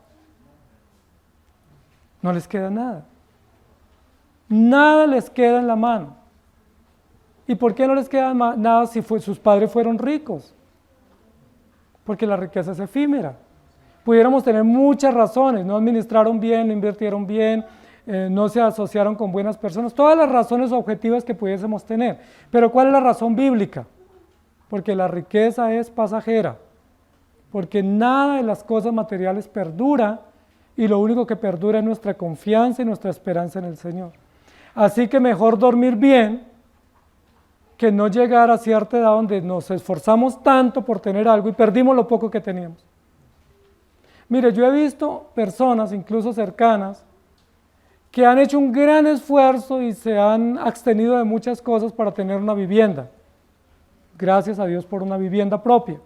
No les queda nada. Nada les queda en la mano. ¿Y por qué no les queda nada si sus padres fueron ricos? Porque la riqueza es efímera. Pudiéramos tener muchas razones, no administraron bien, no invirtieron bien, no se asociaron con buenas personas, todas las razones objetivas que pudiésemos tener. Pero ¿cuál es la razón bíblica? Porque la riqueza es pasajera, porque nada de las cosas materiales perdura y lo único que perdura es nuestra confianza y nuestra esperanza en el Señor. Así que mejor dormir bien que no llegar a cierta edad donde nos esforzamos tanto por tener algo y perdimos lo poco que teníamos. Mire, yo he visto personas, incluso cercanas, que han hecho un gran esfuerzo y se han abstenido de muchas cosas para tener una vivienda. Gracias a Dios por una vivienda propia.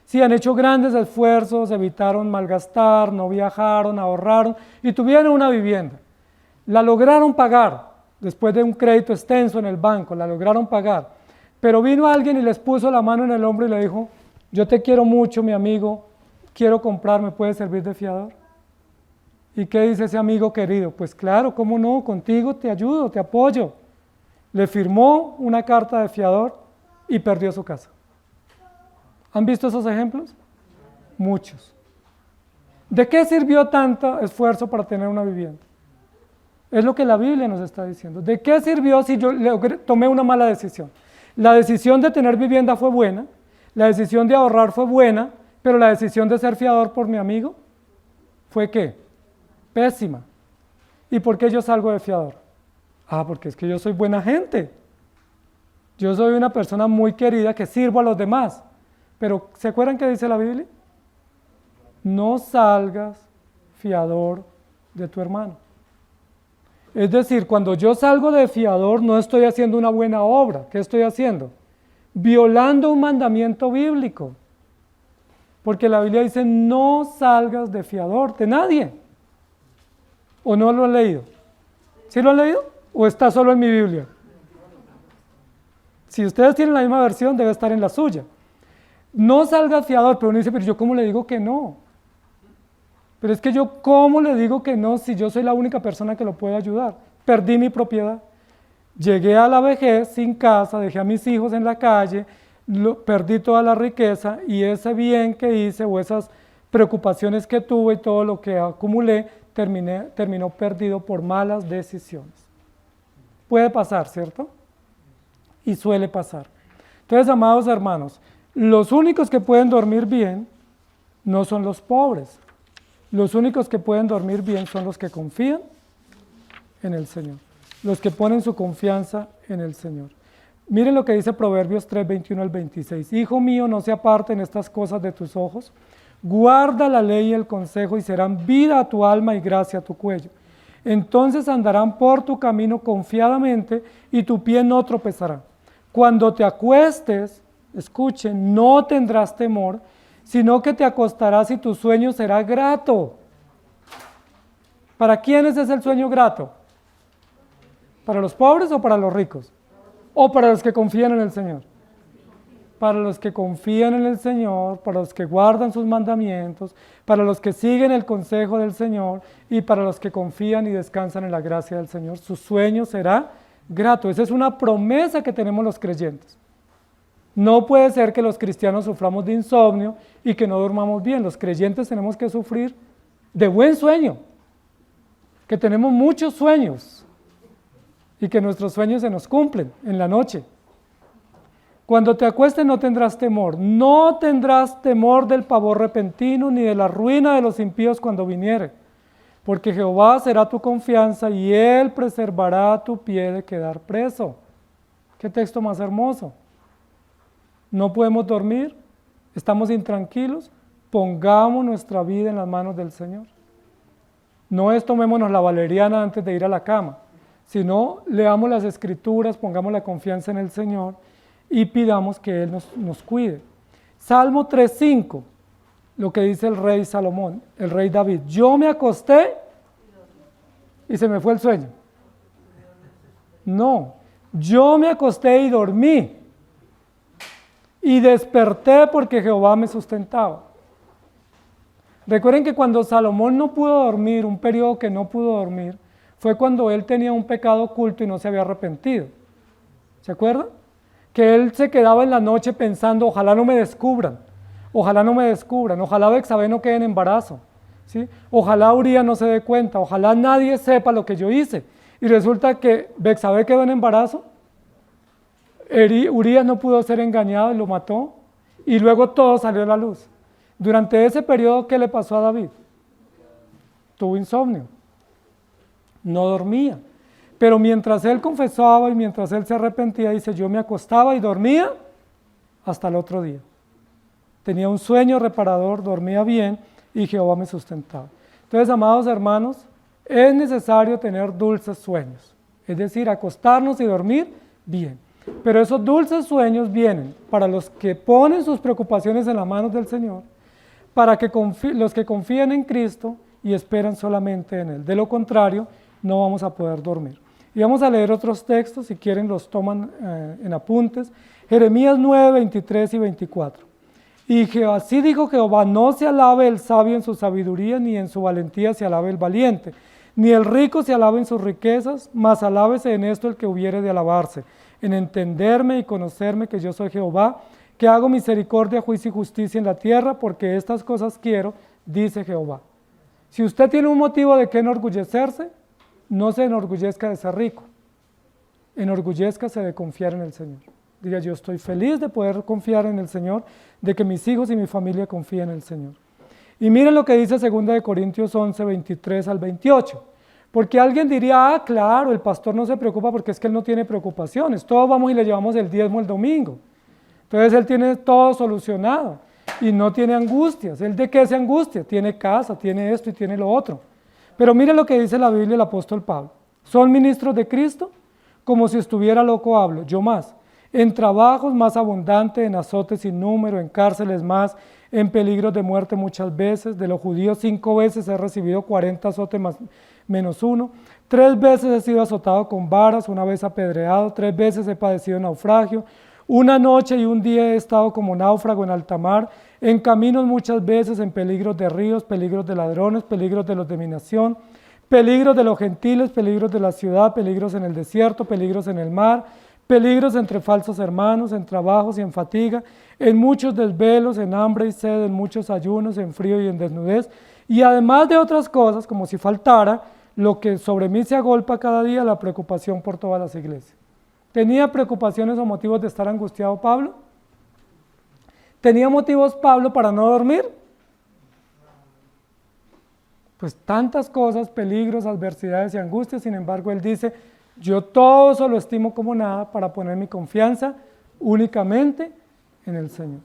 Sí, han hecho grandes esfuerzos, evitaron malgastar, no viajaron, ahorraron y tuvieron una vivienda. La lograron pagar, después de un crédito extenso en el banco, la lograron pagar. Pero vino alguien y les puso la mano en el hombro y le dijo, yo te quiero mucho, mi amigo, quiero comprar, ¿me puedes servir de fiador? ¿Y qué dice ese amigo querido? Pues claro, ¿cómo no? Contigo te ayudo, te apoyo. Le firmó una carta de fiador y perdió su casa. ¿Han visto esos ejemplos? Muchos. ¿De qué sirvió tanto esfuerzo para tener una vivienda? Es lo que la Biblia nos está diciendo. ¿De qué sirvió si yo tomé una mala decisión? La decisión de tener vivienda fue buena, la decisión de ahorrar fue buena, pero la decisión de ser fiador por mi amigo fue ¿qué? Pésima. ¿Y por qué yo salgo de fiador? Ah, porque es que yo soy buena gente. Yo soy una persona muy querida que sirvo a los demás. Pero, ¿se acuerdan qué dice la Biblia? No salgas fiador de tu hermano. Es decir, cuando yo salgo de fiador no estoy haciendo una buena obra. ¿Qué estoy haciendo? Violando un mandamiento bíblico. Porque la Biblia dice, no salgas de fiador de nadie. ¿O no lo han leído? ¿Sí lo han leído? ¿O está solo en mi Biblia? Si ustedes tienen la misma versión, debe estar en la suya. No salgas fiador, pero uno dice, pero yo ¿cómo le digo que no? Pero es que yo ¿cómo le digo que no si yo soy la única persona que lo puede ayudar? Perdí mi propiedad. Llegué a la vejez sin casa, dejé a mis hijos en la calle, perdí toda la riqueza y ese bien que hice o esas preocupaciones que tuve y todo lo que acumulé, terminó perdido por malas decisiones. Puede pasar, ¿cierto? Y suele pasar. Entonces, amados hermanos, los únicos que pueden dormir bien no son los pobres. Los únicos que pueden dormir bien son los que confían en el Señor, los que ponen su confianza en el Señor. Miren lo que dice Proverbios 3, 21 al 26. Hijo mío, no se aparten estas cosas de tus ojos, guarda la ley y el consejo y serán vida a tu alma y gracia a tu cuello. Entonces andarán por tu camino confiadamente y tu pie no tropezará. Cuando te acuestes, escuchen, no tendrás temor, sino que te acostarás y tu sueño será grato. ¿Para quiénes es el sueño grato? ¿Para los pobres o para los ricos? ¿O para los que confían en el Señor? Para los que confían en el Señor, para los que guardan sus mandamientos, para los que siguen el consejo del Señor y para los que confían y descansan en la gracia del Señor, su sueño será grato. Esa es una promesa que tenemos los creyentes. No puede ser que los cristianos suframos de insomnio y que no durmamos bien. Los creyentes tenemos que sufrir de buen sueño, que tenemos muchos sueños y que nuestros sueños se nos cumplen en la noche. Cuando te acuestes no tendrás temor del pavor repentino, ni de la ruina de los impíos cuando viniere, porque Jehová será tu confianza y Él preservará tu pie de quedar preso. ¿Qué texto más hermoso? No podemos dormir, estamos intranquilos, pongamos nuestra vida en las manos del Señor. No es tomémonos la valeriana antes de ir a la cama, sino leamos las Escrituras, pongamos la confianza en el Señor y pidamos que Él nos cuide. Salmo 3:5, lo que dice el rey Salomón, el rey David, yo me acosté y se me fue el sueño. No, yo me acosté y dormí y desperté porque Jehová me sustentaba. Recuerden que cuando Salomón no pudo dormir, un periodo que no pudo dormir, fue cuando él tenía un pecado oculto y no se había arrepentido. ¿Se acuerdan? Que él se quedaba en la noche pensando, ojalá no me descubran, ojalá Betsabé no quede en embarazo, ¿sí? Ojalá Urías no se dé cuenta, ojalá nadie sepa lo que yo hice. Y resulta que Betsabé quedó en embarazo, Urías no pudo ser engañado y lo mató, y luego todo salió a la luz. Durante ese periodo, ¿qué le pasó a David? Tuvo insomnio, no dormía. Pero mientras él confesaba y mientras él se arrepentía, dice, yo me acostaba y dormía hasta el otro día. Tenía un sueño reparador, dormía bien y Jehová me sustentaba. Entonces, amados hermanos, es necesario tener dulces sueños, es decir, acostarnos y dormir bien. Pero esos dulces sueños vienen para los que ponen sus preocupaciones en las manos del Señor, para que los que confían en Cristo y esperan solamente en Él. De lo contrario, no vamos a poder dormir. Y vamos a leer otros textos, si quieren los toman en apuntes. Jeremías 9, 23 y 24. Y así dijo Jehová, no se alabe el sabio en su sabiduría, ni en su valentía se alabe el valiente, ni el rico se alabe en sus riquezas, mas alábese en esto el que hubiere de alabarse, en entenderme y conocerme que yo soy Jehová, que hago misericordia, juicio y justicia en la tierra, porque estas cosas quiero, dice Jehová. Si usted tiene un motivo de qué enorgullecerse, no se enorgullezca de ser rico, enorgullezcase de confiar en el Señor. Diga, yo estoy feliz de poder confiar en el Señor, de que mis hijos y mi familia confíen en el Señor. Y miren lo que dice 2 Corintios 11, 23 al 28. Porque alguien diría, claro, el pastor no se preocupa porque es que él no tiene preocupaciones. Todos vamos y le llevamos el diezmo el domingo. Entonces él tiene todo solucionado y no tiene angustias. ¿Él de qué se angustia? Tiene casa, tiene esto y tiene lo otro. Pero mire lo que dice la Biblia el apóstol Pablo. ¿Son ministros de Cristo? Como si estuviera loco hablo, yo más. En trabajos más abundante, en azotes sin número, en cárceles más, en peligros de muerte muchas veces. De los judíos 5 veces he recibido 40 azotes menos 1. 3 veces he sido azotado con varas, 1 vez apedreado, 3 veces he padecido naufragio. 1 noche y 1 día he estado como náufrago en alta mar, en caminos muchas veces, en peligros de ríos, peligros de ladrones, peligros de los de mi nación, peligros de los gentiles, peligros de la ciudad, peligros en el desierto, peligros en el mar, peligros entre falsos hermanos, en trabajos y en fatiga, en muchos desvelos, en hambre y sed, en muchos ayunos, en frío y en desnudez, y además de otras cosas, como si faltara, lo que sobre mí se agolpa cada día, la preocupación por todas las iglesias. ¿Tenía preocupaciones o motivos de estar angustiado Pablo? ¿Tenía motivos Pablo para no dormir? Pues tantas cosas, peligros, adversidades y angustias, sin embargo él dice, yo todo eso lo estimo como nada para poner mi confianza únicamente en el Señor.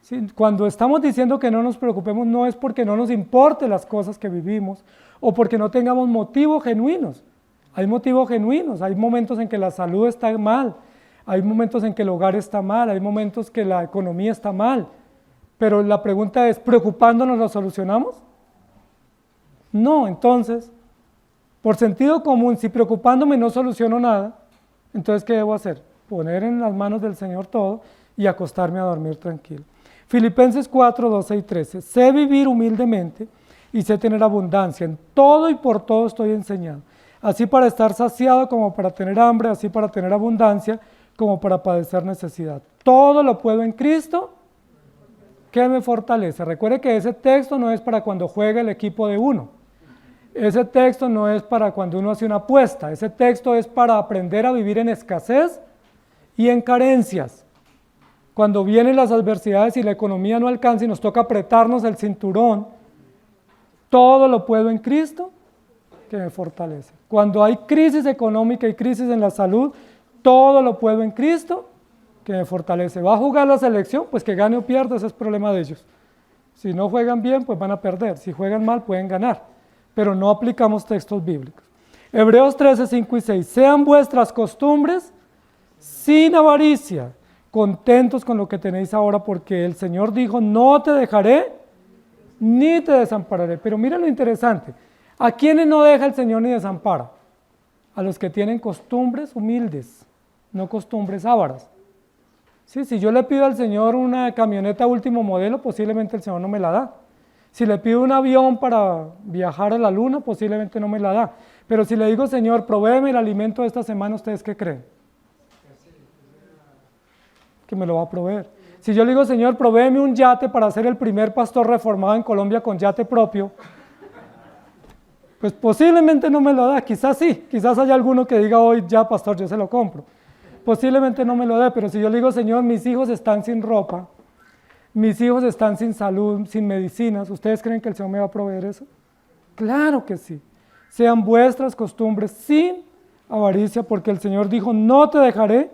¿Sí? Cuando estamos diciendo que no nos preocupemos, no es porque no nos importe las cosas que vivimos o porque no tengamos motivos genuinos. Hay motivos genuinos, hay momentos en que la salud está mal, hay momentos en que el hogar está mal, hay momentos que la economía está mal, pero la pregunta es, ¿preocupándonos lo solucionamos? No, entonces, por sentido común, si preocupándome no soluciono nada, entonces ¿qué debo hacer? Poner en las manos del Señor todo y acostarme a dormir tranquilo. Filipenses 4, 12 y 13, sé vivir humildemente y sé tener abundancia, en todo y por todo estoy enseñado. Así para estar saciado como para tener hambre, así para tener abundancia como para padecer necesidad. Todo lo puedo en Cristo que me fortalece. Recuerde que ese texto no es para cuando juega el equipo de uno. Ese texto no es para cuando uno hace una apuesta. Ese texto es para aprender a vivir en escasez y en carencias. Cuando vienen las adversidades y la economía no alcanza y nos toca apretarnos el cinturón, todo lo puedo en Cristo que me fortalece. Cuando hay crisis económica y crisis en la salud, todo lo puedo en Cristo que me fortalece. ¿Va a jugar la selección? Pues que gane o pierda, ese es problema de ellos. Si no juegan bien, pues van a perder. Si juegan mal, pueden ganar. Pero no aplicamos textos bíblicos. Hebreos 13, 5 y 6. Sean vuestras costumbres sin avaricia, contentos con lo que tenéis ahora, porque el Señor dijo, no te dejaré ni te desampararé. Pero mira lo interesante. ¿A quiénes no deja el Señor ni desampara? A los que tienen costumbres humildes, no costumbres ávaras. Sí, si yo le pido al Señor una camioneta último modelo, posiblemente el Señor no me la da. Si le pido un avión para viajar a la luna, posiblemente no me la da. Pero si le digo, Señor, provéeme el alimento de esta semana, ¿ustedes qué creen? Que me lo va a proveer. Si yo le digo, Señor, provéeme un yate para ser el primer pastor reformado en Colombia con yate propio, Pues posiblemente no me lo da, quizás sí, quizás haya alguno que diga hoy, ya pastor, yo se lo compro. Posiblemente no me lo dé, pero si yo le digo, Señor, mis hijos están sin ropa, mis hijos están sin salud, sin medicinas, ¿ustedes creen que el Señor me va a proveer eso? Claro que sí. Sean vuestras costumbres sin avaricia, porque el Señor dijo, no te dejaré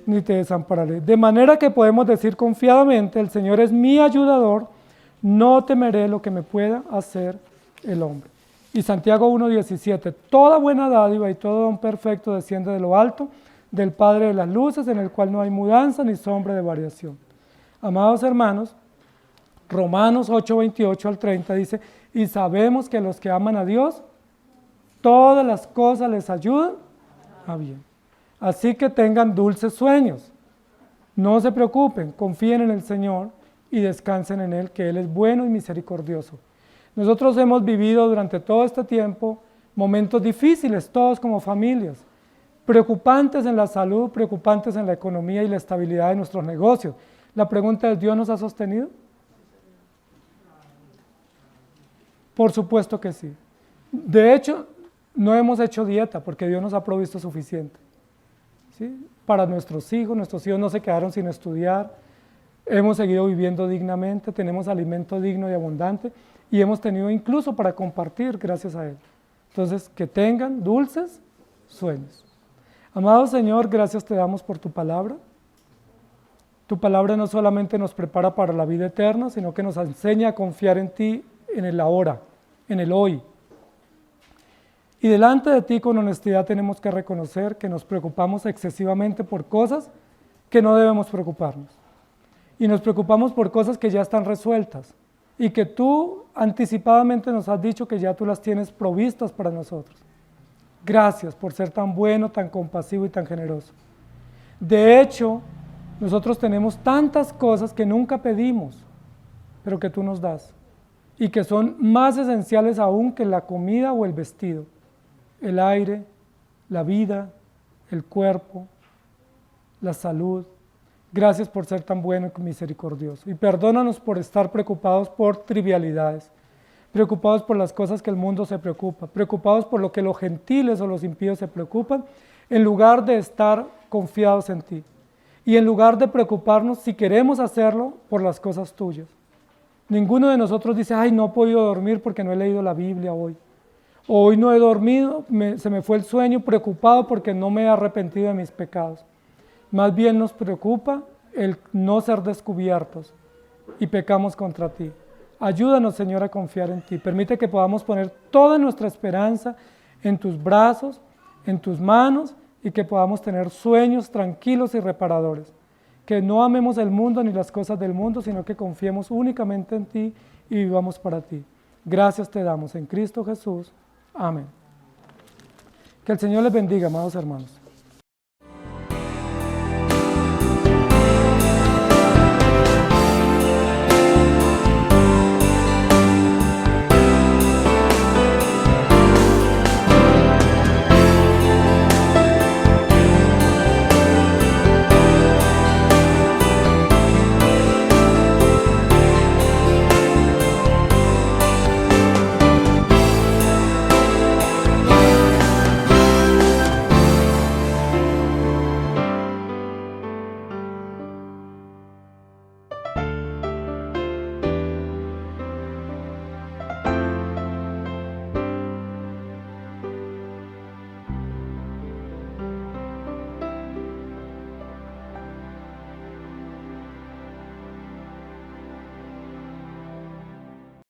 ni te desampararé. De manera que podemos decir confiadamente, el Señor es mi ayudador, no temeré lo que me pueda hacer el hombre. Y Santiago 1:17, toda buena dádiva y todo don perfecto desciende de lo alto, del Padre de las luces, en el cual no hay mudanza ni sombra de variación. Amados hermanos, Romanos 8:28 al 30 dice, y sabemos que a los que aman a Dios, todas las cosas les ayudan a bien. Así que tengan dulces sueños, no se preocupen, confíen en el Señor y descansen en Él, que Él es bueno y misericordioso. Nosotros hemos vivido durante todo este tiempo momentos difíciles, todos como familias, preocupantes en la salud, preocupantes en la economía y la estabilidad de nuestros negocios. La pregunta es, ¿Dios nos ha sostenido? Por supuesto que sí. De hecho, no hemos hecho dieta porque Dios nos ha provisto suficiente. ¿Sí? Para nuestros hijos no se quedaron sin estudiar, hemos seguido viviendo dignamente, tenemos alimento digno y abundante y hemos tenido incluso para compartir gracias a Él. Entonces, que tengan dulces sueños. Amado Señor, gracias te damos por tu palabra. Tu palabra no solamente nos prepara para la vida eterna, sino que nos enseña a confiar en ti, en el ahora, en el hoy. Y delante de ti con honestidad tenemos que reconocer que nos preocupamos excesivamente por cosas que no debemos preocuparnos. Y nos preocupamos por cosas que ya están resueltas y que tú anticipadamente nos has dicho que ya tú las tienes provistas para nosotros. Gracias por ser tan bueno, tan compasivo y tan generoso. De hecho, nosotros tenemos tantas cosas que nunca pedimos, pero que tú nos das y que son más esenciales aún que la comida o el vestido, el aire, la vida, el cuerpo, la salud. Gracias por ser tan bueno y misericordioso. Y perdónanos por estar preocupados por trivialidades, preocupados por las cosas que el mundo se preocupa, preocupados por lo que los gentiles o los impíos se preocupan, en lugar de estar confiados en ti. Y en lugar de preocuparnos, si queremos hacerlo, por las cosas tuyas. Ninguno de nosotros dice, ay, no he podido dormir porque no he leído la Biblia hoy. Hoy no he dormido, se me fue el sueño, preocupado porque no me he arrepentido de mis pecados. Más bien nos preocupa el no ser descubiertos y pecamos contra ti. Ayúdanos, Señor, a confiar en ti. Permite que podamos poner toda nuestra esperanza en tus brazos, en tus manos y que podamos tener sueños tranquilos y reparadores. Que no amemos el mundo ni las cosas del mundo, sino que confiemos únicamente en ti y vivamos para ti. Gracias te damos en Cristo Jesús. Amén. Que el Señor les bendiga, amados hermanos.